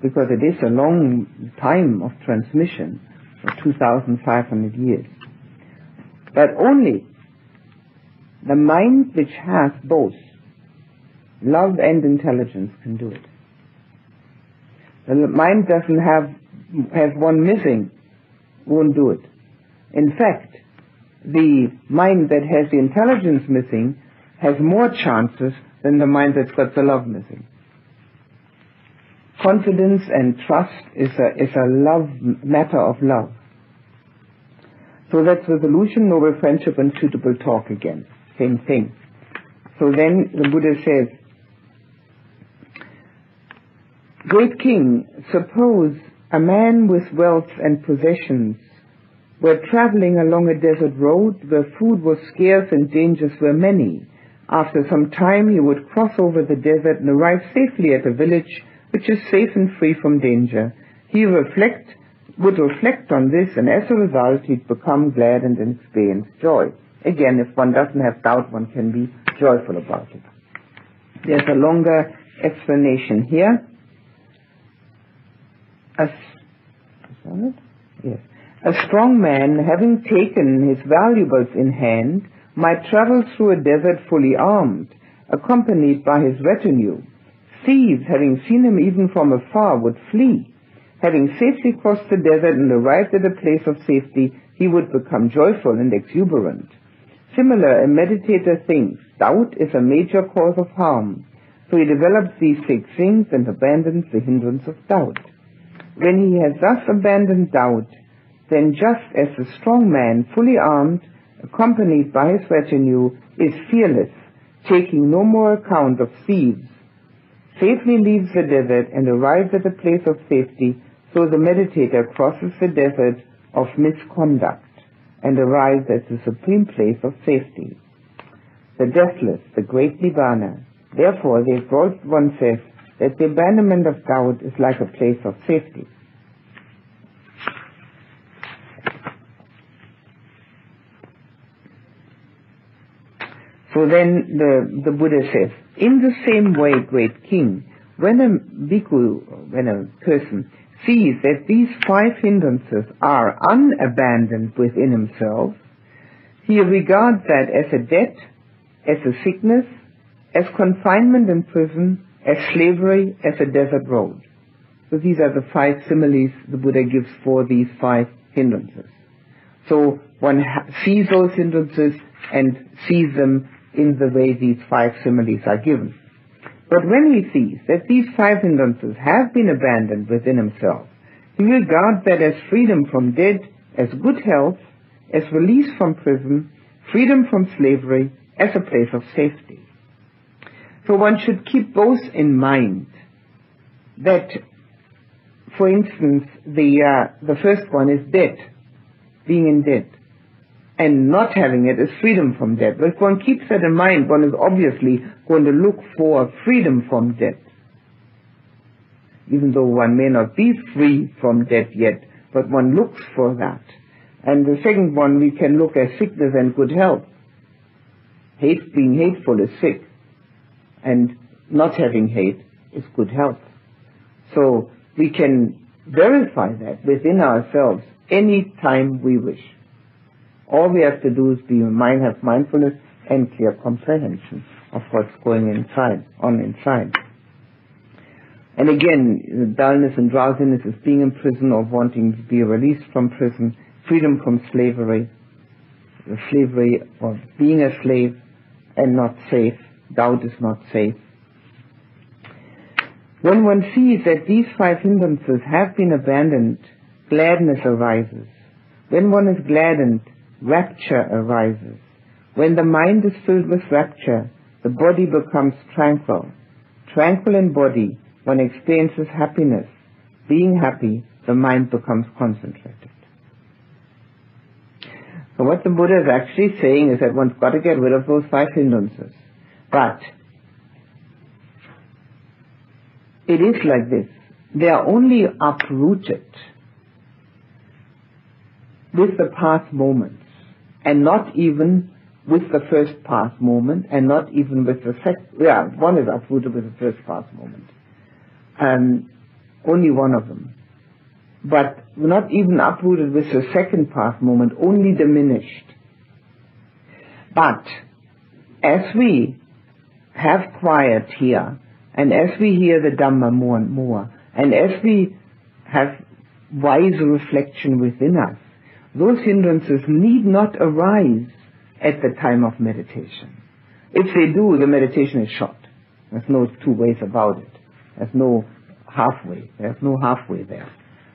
because it is a long time of transmission, for 2,500 years. But only the mind which has both love and intelligence can do it. The mind doesn't has one missing, won't do it. In fact, the mind that has the intelligence missing has more chances than the mind that's got the love missing. Confidence and trust is a matter of love. So that's resolution, noble friendship, and suitable talk again. Same thing. So then the Buddha says, Great King, suppose a man with wealth and possessions were traveling along a desert road where food was scarce and dangers were many. After some time he would cross over the desert and arrive safely at a village which is safe and free from danger. He would reflect on this, and as a result he'd become glad and experience joy. Again, if one doesn't have doubt, one can be joyful about it. There's a longer explanation here. A strong man, having taken his valuables in hand, might travel through a desert fully armed, accompanied by his retinue. Thieves, having seen him even from afar, would flee. Having safely crossed the desert and arrived at a place of safety, he would become joyful and exuberant. Similar, a meditator thinks doubt is a major cause of harm, so he develops these 6 things and abandons the hindrance of doubt. When he has thus abandoned doubt, then just as the strong man, fully armed, accompanied by his retinue, is fearless, taking no more account of thieves, safely leaves the desert and arrives at a place of safety, so the meditator crosses the desert of misconduct and arrives at the supreme place of safety, the deathless, the great Nibbana. Therefore, the exalted one says that the abandonment of doubt is like a place of safety. So then the Buddha says, in the same way, Great King, when a bhikkhu, when a person sees that these 5 hindrances are unabandoned within himself, he regards that as a debt, as a sickness, as confinement in prison, as slavery, as a desert road. So these are the 5 similes the Buddha gives for these 5 hindrances. So one sees those hindrances and sees them in the way these 5 similes are given. But when he sees that these 5 hindrances have been abandoned within himself, he regards that as freedom from debt, as good health, as release from prison, freedom from slavery, as a place of safety. So one should keep both in mind. That, for instance, the first one is debt, being in debt. And not having it is freedom from debt. But if one keeps that in mind, one is obviously going to look for freedom from debt. Even though one may not be free from debt yet, but one looks for that. And the second one we can look at sickness and good health. Being hateful is sick, and not having hate is good health. So we can verify that within ourselves any time we wish. All we have to do is have mindfulness and clear comprehension of what's going on inside. And again, dullness and drowsiness is being in prison or wanting to be released from prison, freedom from slavery, the slavery of being a slave and not safe. Doubt is not safe. When one sees that these 5 hindrances have been abandoned, gladness arises. When one is gladdened, rapture arises. When the mind is filled with rapture, the body becomes tranquil. Tranquil in body, one experiences happiness. Being happy, the mind becomes concentrated. So what the Buddha is actually saying is that one's got to get rid of those 5 hindrances. But it is like this. They are only uprooted with the past moments, and not even with the first path moment, and not even with the second. Yeah, one is uprooted with the first path moment. Only one of them. But not even uprooted with the second path moment, only diminished. But as we have quiet here, and as we hear the Dhamma more and more, and as we have wise reflection within us, those hindrances need not arise at the time of meditation. If they do, the meditation is short. There's no two ways about it. There's no halfway. There's no halfway there.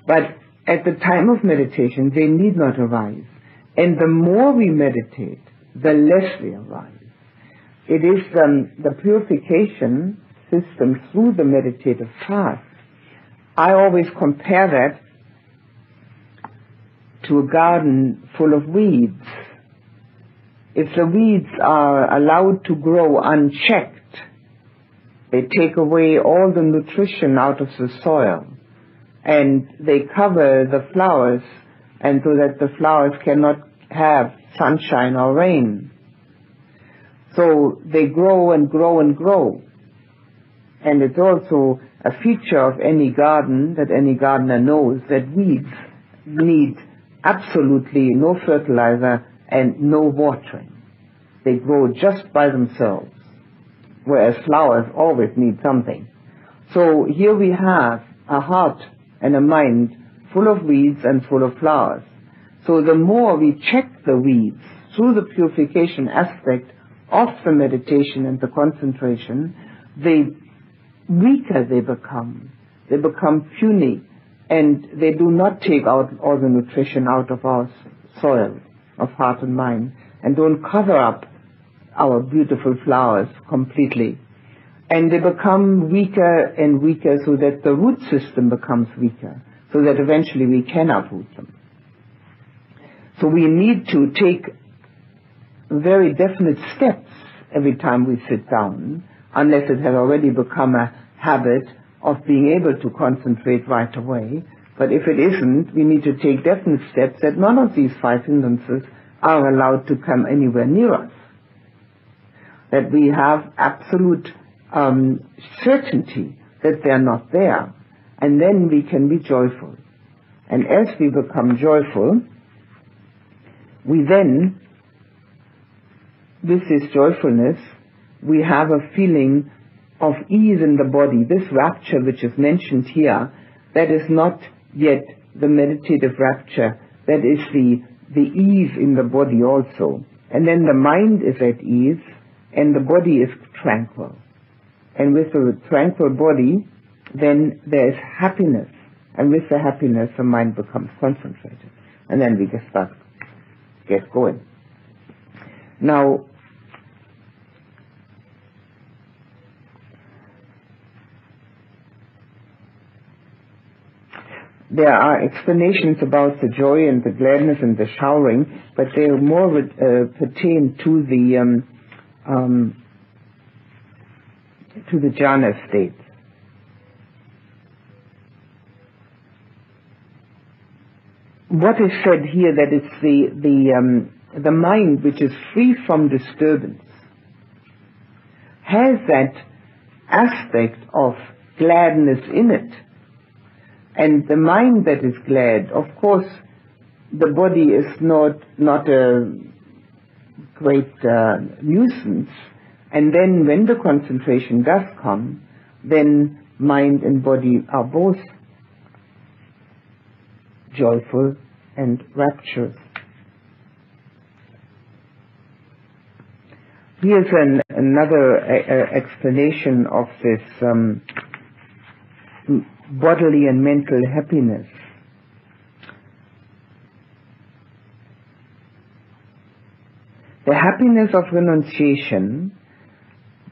But at the time of meditation, they need not arise. And the more we meditate, the less they arise. It is the purification system through the meditative path. I always compare that to a garden full of weeds. If the weeds are allowed to grow unchecked, they take away all the nutrition out of the soil, and they cover the flowers, and so that the flowers cannot have sunshine or rain. So they grow and grow and grow. And it's also a feature of any garden that any gardener knows that weeds need absolutely no fertilizer and no watering. They grow just by themselves, whereas flowers always need something. So here we have a heart and a mind full of weeds and full of flowers. So the more we check the weeds through the purification aspect of the meditation and the concentration, the weaker they become. They become puny, and they do not take out all the nutrition out of our soil of heart and mind, and don't cover up our beautiful flowers completely. And they become weaker and weaker, so that the root system becomes weaker, so that eventually we can uproot them. So we need to take very definite steps every time we sit down, unless it has already become a habit of being able to concentrate right away. But if it isn't, we need to take definite steps that none of these 5 hindrances are allowed to come anywhere near us. That we have absolute certainty that they're not there. And then we can be joyful. And as we become joyful, we then, with this joyfulness, we have a feeling of ease in the body. This rapture which is mentioned here, that is not yet the meditative rapture. That is the ease in the body also. And then the mind is at ease, and the body is tranquil. And with the tranquil body, then there is happiness. And with the happiness, the mind becomes concentrated. And then we just get going. Now, there are explanations about the joy and the gladness and the showering, but they more pertain to the jhana state. What is said here, that it's the mind which is free from disturbance, has that aspect of gladness in it. And the mind that is glad, of course, the body is not a great nuisance. And then when the concentration does come, then mind and body are both joyful and rapturous. Here's another explanation of this bodily and mental happiness. The happiness of renunciation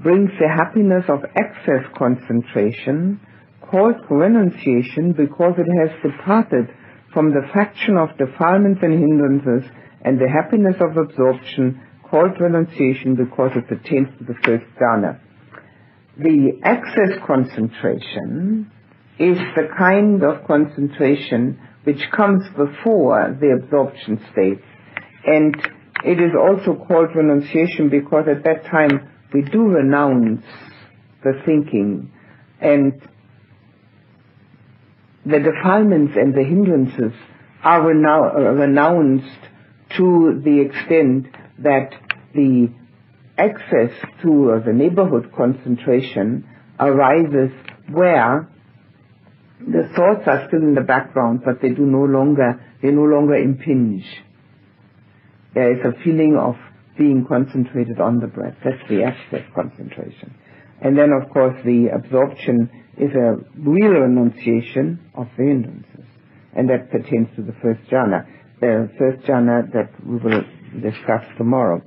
brings the happiness of excess concentration, called renunciation because it has departed from the faction of defilements and hindrances, and the happiness of absorption, called renunciation because it pertains to the first jhana. The excess concentration is the kind of concentration which comes before the absorption state, and It is also called renunciation because at that time we do renounce the thinking, and the defilements and the hindrances are renounced to the extent that the access to the neighborhood concentration arises where the thoughts are still in the background, but they no longer impinge. There is a feeling of being concentrated on the breath. That's the access concentration. And then, of course, the absorption is a real renunciation of the hindrances. And that pertains to the first jhana. The first jhana that we will discuss tomorrow.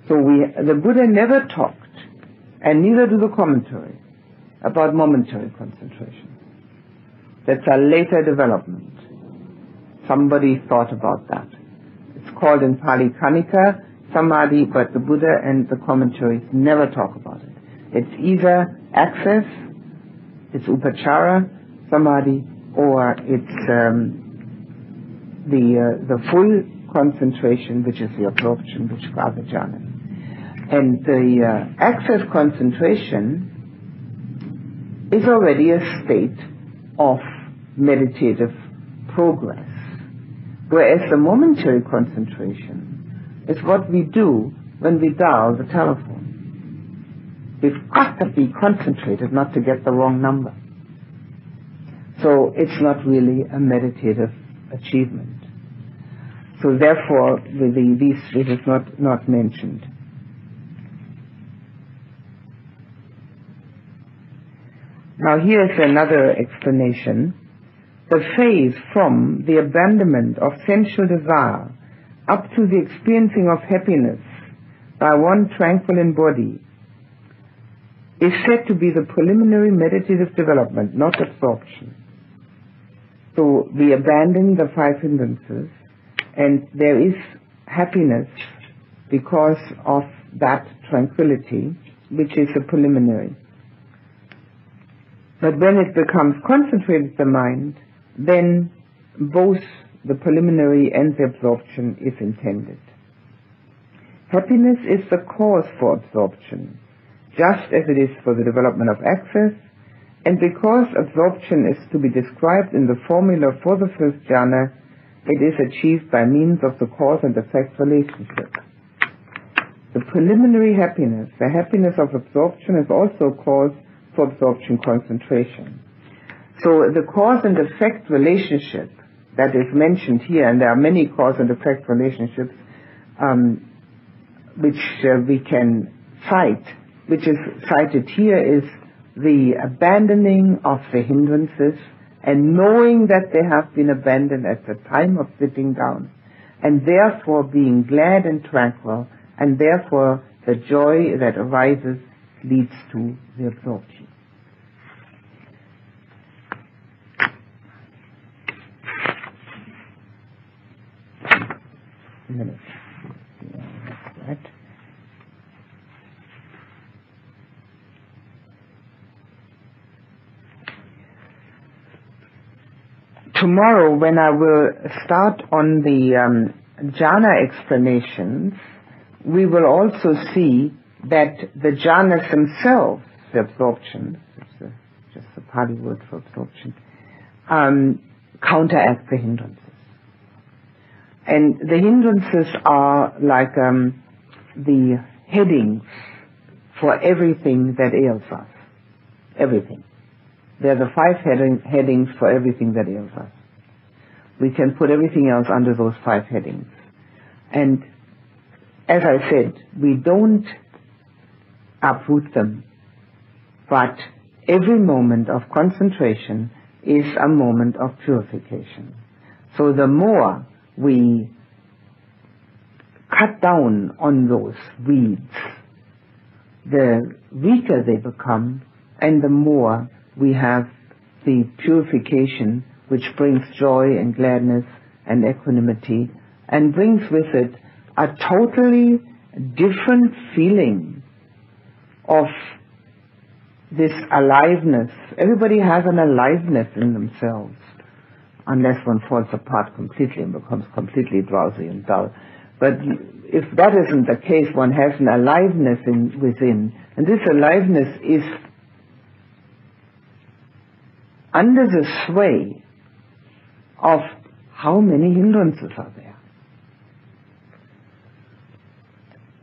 So the Buddha never talked, and neither do the commentaries, about momentary concentration. That's a later development. Somebody thought about that. It's called in Pali Kanika Samadhi, but the Buddha and the commentaries never talk about it. It's either access, it's upachara Samadhi, or it's the full concentration, which is the absorption, which are the jhanas. And the access concentration is already a state of meditative progress, whereas the momentary concentration is what we do when we dial the telephone. We've got to be concentrated not to get the wrong number. So it's not really a meditative achievement. So therefore, this is not mentioned. Now here's another explanation. The phase from the abandonment of sensual desire up to the experiencing of happiness by one tranquil in body is said to be the preliminary meditative development, not absorption. So we abandon the five hindrances, and there is happiness because of that tranquility, which is a preliminary. But when it becomes concentrated, the mind, then both the preliminary and the absorption is intended. Happiness is the cause for absorption, just as it is for the development of access, and because absorption is to be described in the formula for the first jhana, it is achieved by means of the cause and effect relationship. The preliminary happiness, the happiness of absorption, is also a cause for absorption concentration. So the cause and effect relationship that is mentioned here, and there are many cause and effect relationships which we can cite, which is cited here, is the abandoning of the hindrances and knowing that they have been abandoned at the time of sitting down, and therefore being glad and tranquil, and therefore the joy that arises leads to the absorption. Right. Tomorrow, when I will start on the jhana explanations, we will also see that the jhanas themselves, the absorption, just the Pali word for absorption, counteract the hindrances. And the hindrances are like the headings for everything that ails us. Everything. They're the five headings for everything that ails us. We can put everything else under those five headings. And as I said, we don't uproot them, but every moment of concentration is a moment of purification. So the more we cut down on those weeds, the weaker they become, and the more we have the purification which brings joy and gladness and equanimity, and brings with it a totally different feeling of this aliveness. Everybody has an aliveness in themselves, unless one falls apart completely and becomes completely drowsy and dull. But if that isn't the case, one has an aliveness within, and this aliveness is under the sway of how many hindrances are there.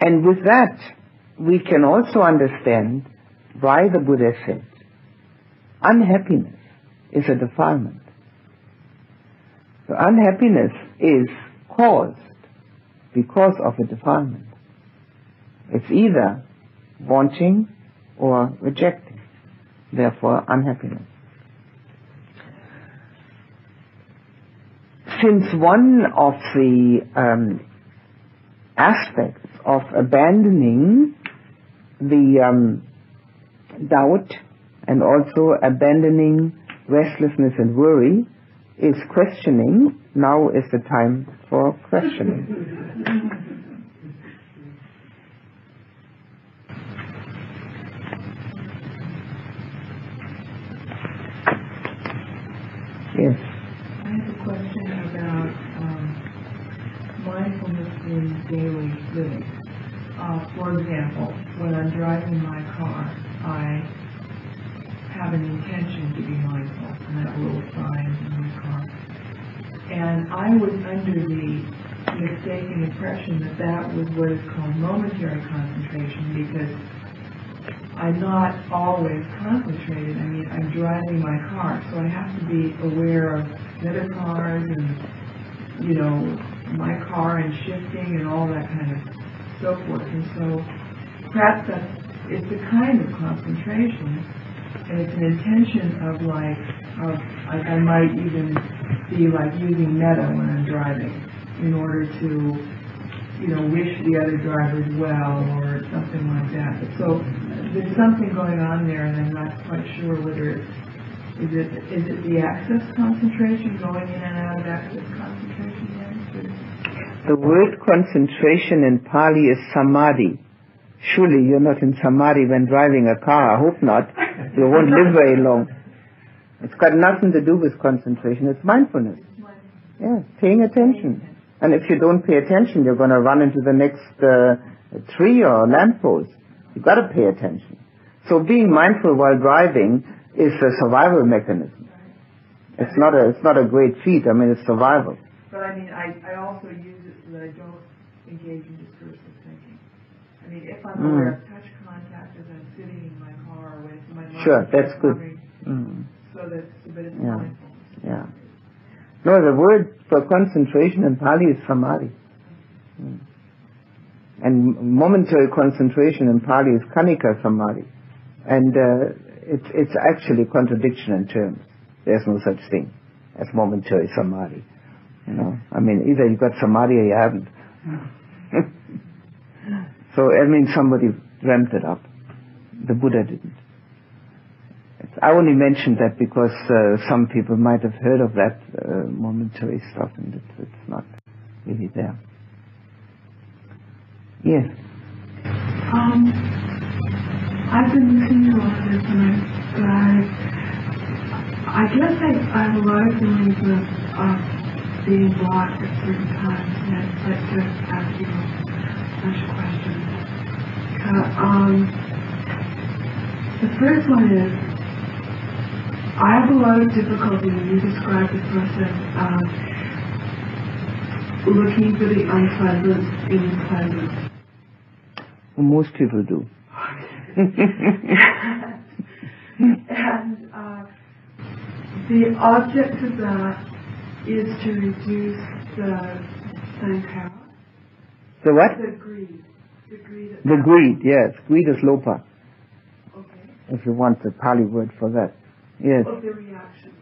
And with that, we can also understand why the Buddha said, unhappiness is a defilement. So unhappiness is caused because of a defilement. It's either wanting or rejecting, therefore unhappiness. Since one of the aspects of abandoning the doubt and also abandoning restlessness and worry is questioning, now is the time for questioning. Yes. I have a question about mindfulness in daily living. For example, when I'm driving my car, I have an intention to be mindful, and I have little signs in my car. And I was under the mistaken impression that that was what is called momentary concentration, because I'm not always concentrated. I mean, I'm driving my car, so I have to be aware of other cars and, you know, my car and shifting and all that kind of so forth. And so perhaps it's a kind of concentration, and it's an intention of like I might even be like using metta when I'm driving in order to, you know, wish the other drivers well or something like that. So there's something going on there, and I'm not quite sure whether is it the access concentration, going in and out of access concentration then? The word concentration in Pali is Samadhi. Surely you're not in Samadhi when driving a car. I hope not. You won't live very long. It's got nothing to do with concentration. It's mindfulness. Yeah, paying attention. And if you don't pay attention, you're going to run into the next tree or lamppost. You've got to pay attention. So being mindful while driving is a survival mechanism. It's not a great feat. I mean, it's survival. But I mean, I also use it so that I don't engage in discursive thinking. I mean, if I'm aware of touch contact as I'm sitting in my car with my mind, sure, that's good. So that's a bit of mindfulness. Yeah. No, the word for concentration in Pali is Samadhi. And momentary concentration in Pali is Kanika Samadhi. And it's actually contradiction in terms. There's no such thing as momentary Samadhi. You know, I mean, either you got Samadhi or you haven't. So, I mean, somebody dreamt it up. The Buddha didn't. I only mentioned that because some people might have heard of that momentary stuff, and it's not really there. Yes. I've been listening to all of this, and I guess I have a lot of feelings of being blocked at certain times, and I'd like to ask you a bunch of questions. The first one is, I have a lot of difficulty when you describe the process of looking for the unpleasant in the pleasant. Well, most people do. And the object of that is to reduce the sankhara. The what? The greed. The greed, yes. Greed is lopa. Okay. If you want the Pali word for that. Yes. Of the reaction.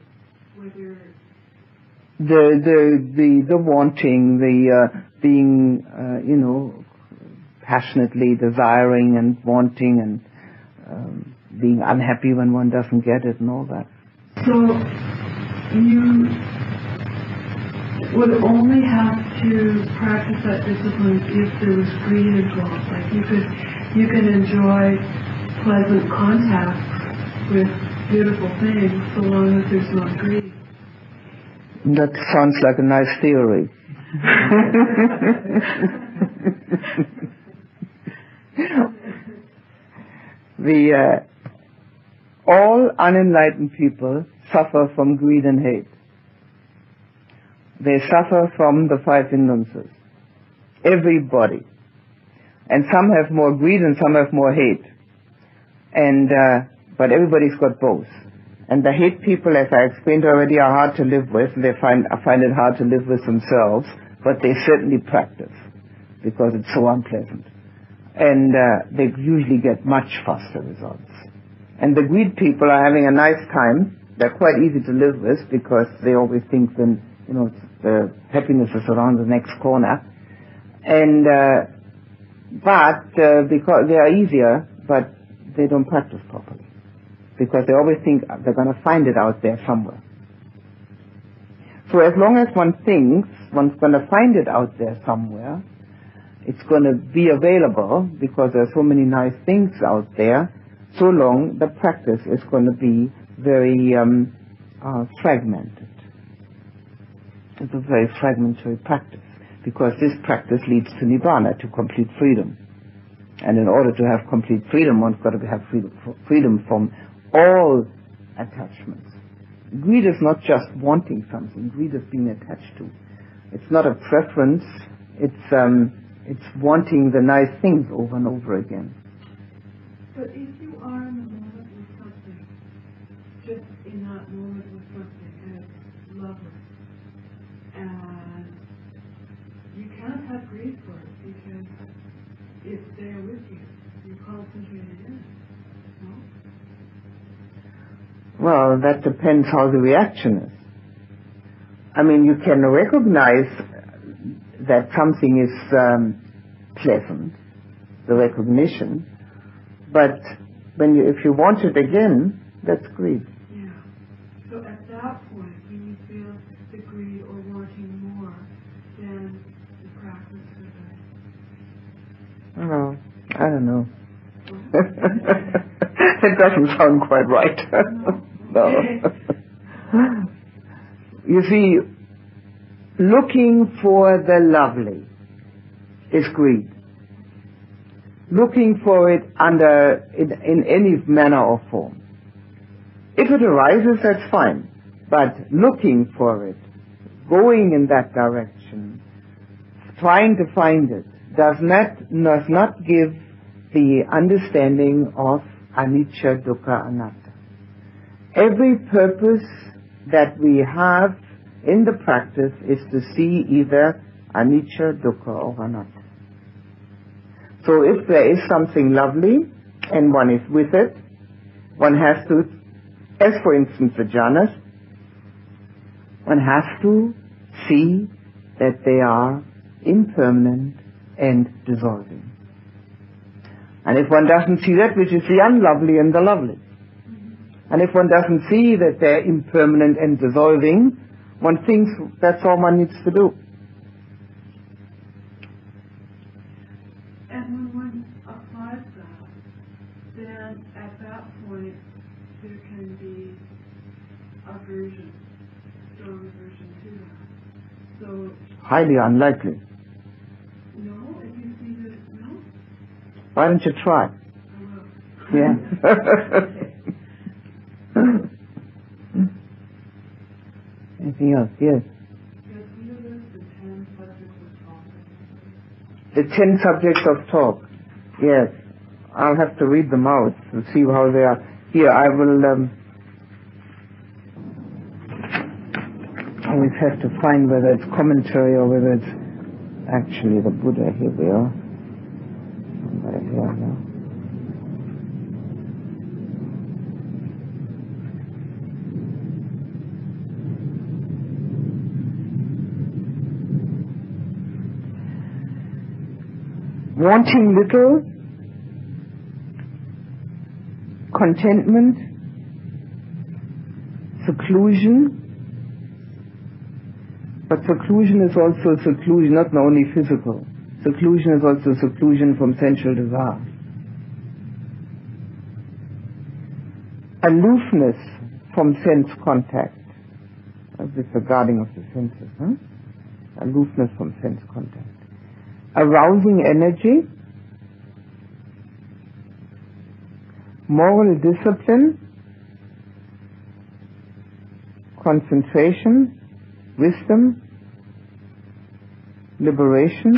Whether the wanting, the being, you know, passionately desiring and wanting and being unhappy when one doesn't get it and all that. So you would only have to practice that discipline if there was greed involved. Like you can enjoy pleasant contact with beautiful things so long as there's no greed. That sounds like a nice theory. All unenlightened people suffer from greed and hate. They suffer from the 5 hindrances. Everybody. And some have more greed and some have more hate. But everybody's got both. And the hate people, as I explained already, are hard to live with. They find it hard to live with themselves, but they certainly practice because it's so unpleasant. And they usually get much faster results. And the greed people are having a nice time. They're quite easy to live with because they always think then, the happiness is around the next corner. And because they are easier, but they don't practice properly. Because they always think they're going to find it out there somewhere. So as long as one thinks one's going to find it out there somewhere, it's going to be available because there are so many nice things out there, so long the practice is going to be very fragmented. It's a very fragmentary practice because this practice leads to Nibbana, to complete freedom. And in order to have complete freedom, one's got to have freedom from all attachments. Greed is not just wanting something. Greed is being attached to. It's not a preference. It's wanting the nice things over and over again. But if you are in the moment with something, just in that moment with something, and it's lovely, and you can't have greed for it because it's there with you. You concentrate in it. No? Well, that depends how the reaction is. I mean, you can recognize that something is pleasant, the recognition, but if you want it again, that's greed. Yeah. So at that point, when you feel the greed or wanting more, then the practice is Oh, I don't know. It doesn't sound quite right. No. You see, looking for the lovely is greed. Looking for it in any manner or form. If it arises, that's fine. But looking for it, going in that direction, trying to find it, does not give the understanding of anicca, dukkha, anatta. Every purpose that we have in the practice is to see either anicca, dukkha, or anatta. So if there is something lovely and one is with it, one has to, as for instance the jhanas, one has to see that they are impermanent and dissolving. And if one doesn't see that, which is the unlovely and the lovely, and if one doesn't see that they're impermanent and dissolving, one thinks that's all one needs to do. And when one applies that, then at that point there can be aversion, strong aversion to that. So Highly unlikely. no, if you see that, no, Why don't you try? I will. Yeah. Anything else? Yes. Yes, we are the 10 subjects of talk. The 10 subjects of talk. Yes. I'll have to read them out to see how they are. Here, I will always have to find whether it's commentary or whether it's actually the Buddha. Here we are. Right here now. Wanting little, contentment, seclusion, but seclusion is also seclusion, not only physical. Seclusion is also seclusion from sensual desire. Aloofness from sense contact, disregarding of the senses. aloofness from sense contact. Arousing energy, moral discipline, concentration, wisdom, liberation,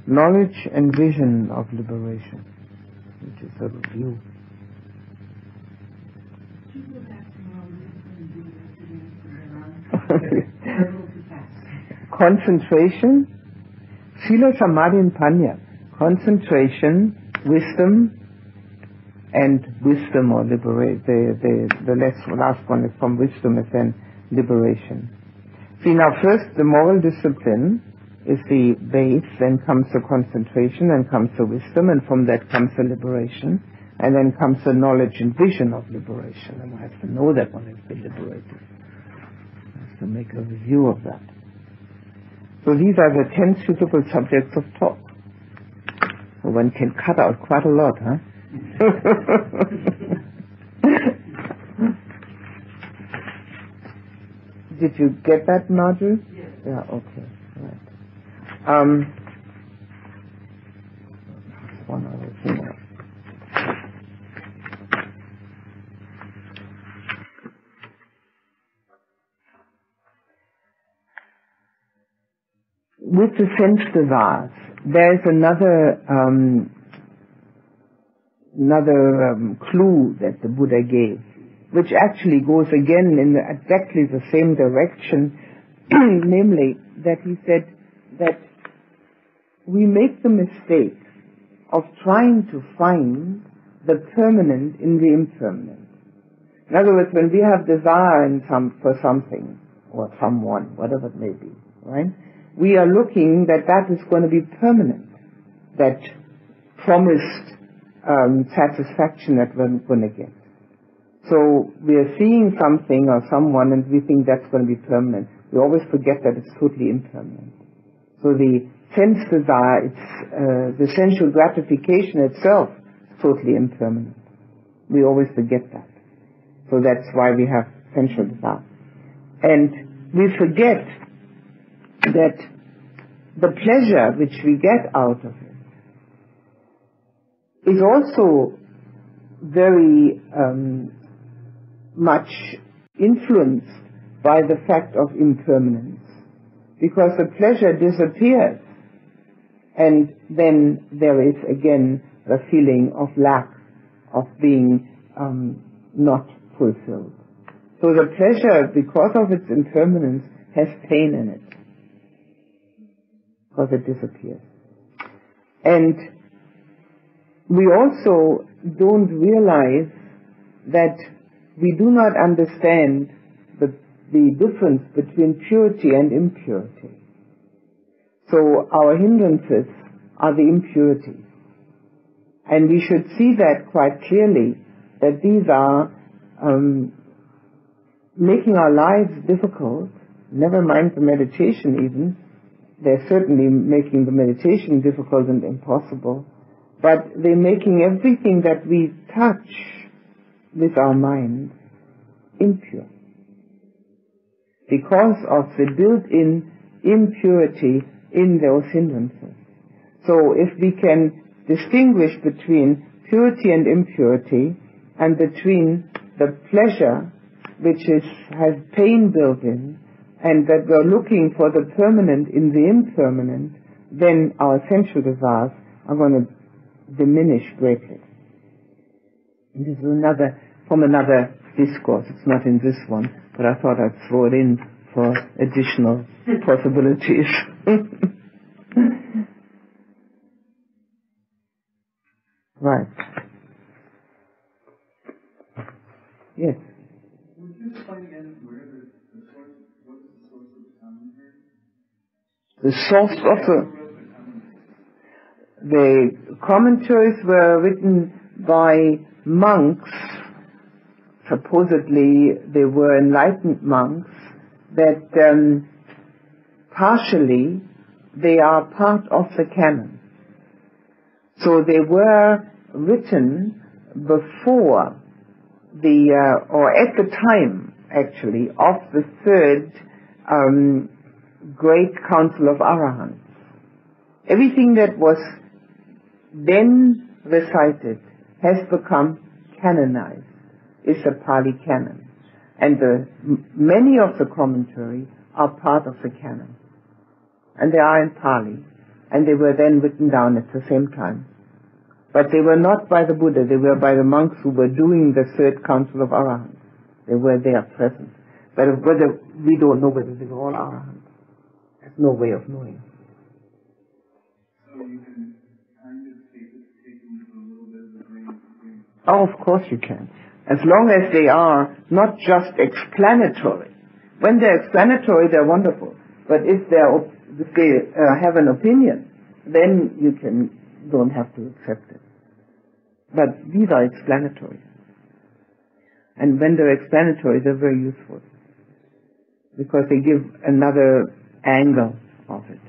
knowledge and vision of liberation, which is a review. Concentration, Sila, Samadhi and Panya. Concentration, wisdom, and wisdom or liberation. The last one is from wisdom, is then liberation. See, now first the moral discipline is the base, then comes the concentration, then comes the wisdom, and from that comes the liberation, and then comes the knowledge and vision of liberation. And one has to know that one has been liberated. One has to make a review of that. So these are the 10 suitable subjects of talk. So one can cut out quite a lot, huh? Did you get that, Marjorie? Yes. Yeah, okay. Right. One other thing. With the sense desires, there is another clue that the Buddha gave, which actually goes again in exactly the same direction, namely that he said that we make the mistake of trying to find the permanent in the impermanent. In other words, when we have desire for something or someone, whatever it may be, right? We are looking that is going to be permanent, that promised satisfaction that we're going to get. So we are seeing something or someone and we think that's going to be permanent. We always forget that it's totally impermanent. So the sense desire, the sensual gratification itself is totally impermanent. We always forget that. So that's why we have sensual desire. And we forget that the pleasure which we get out of it is also very much influenced by the fact of impermanence, because the pleasure disappears and then there is again the feeling of lack, of being not fulfilled. So the pleasure, because of its impermanence, has pain in it, because it disappears. And we also don't realize that we do not understand the difference between purity and impurity. So our hindrances are the impurities. And we should see that quite clearly, that these are making our lives difficult, never mind the meditation even. They're certainly making the meditation difficult and impossible, but they're making everything that we touch with our mind impure, because of the built-in impurity in those hindrances. So if we can distinguish between purity and impurity, and between the pleasure which has pain built in, and that we're looking for the permanent in the impermanent, then our sensual desires are going to diminish greatly. And this is from another discourse. It's not in this one, but I thought I'd throw it in for additional possibilities. Right. Yes. Would you explain again where the source, what is the source of the commentary? The source of the commentaries were written by monks. Supposedly they were enlightened monks, that partially they are part of the canon. So they were written before or at the time, actually, of the third great council of Arahants. Everything that was then recited has become canonized. It's a Pali canon. And many of the commentaries are part of the canon. And they are in Pali. And they were then written down at the same time. But they were not by the Buddha, they were by the monks who were doing the third council of Arahants. They were there present. But whether we don't know whether they were all Arahants. There's no way of knowing. So you can kind of take into a little bit of the brain. Oh, of course you can. As long as they are not just explanatory. When they're explanatory, they're wonderful. But if they have an opinion, then you don't have to accept it. But these are explanatory. And when they're explanatory, they're very useful. Because they give another angle of it.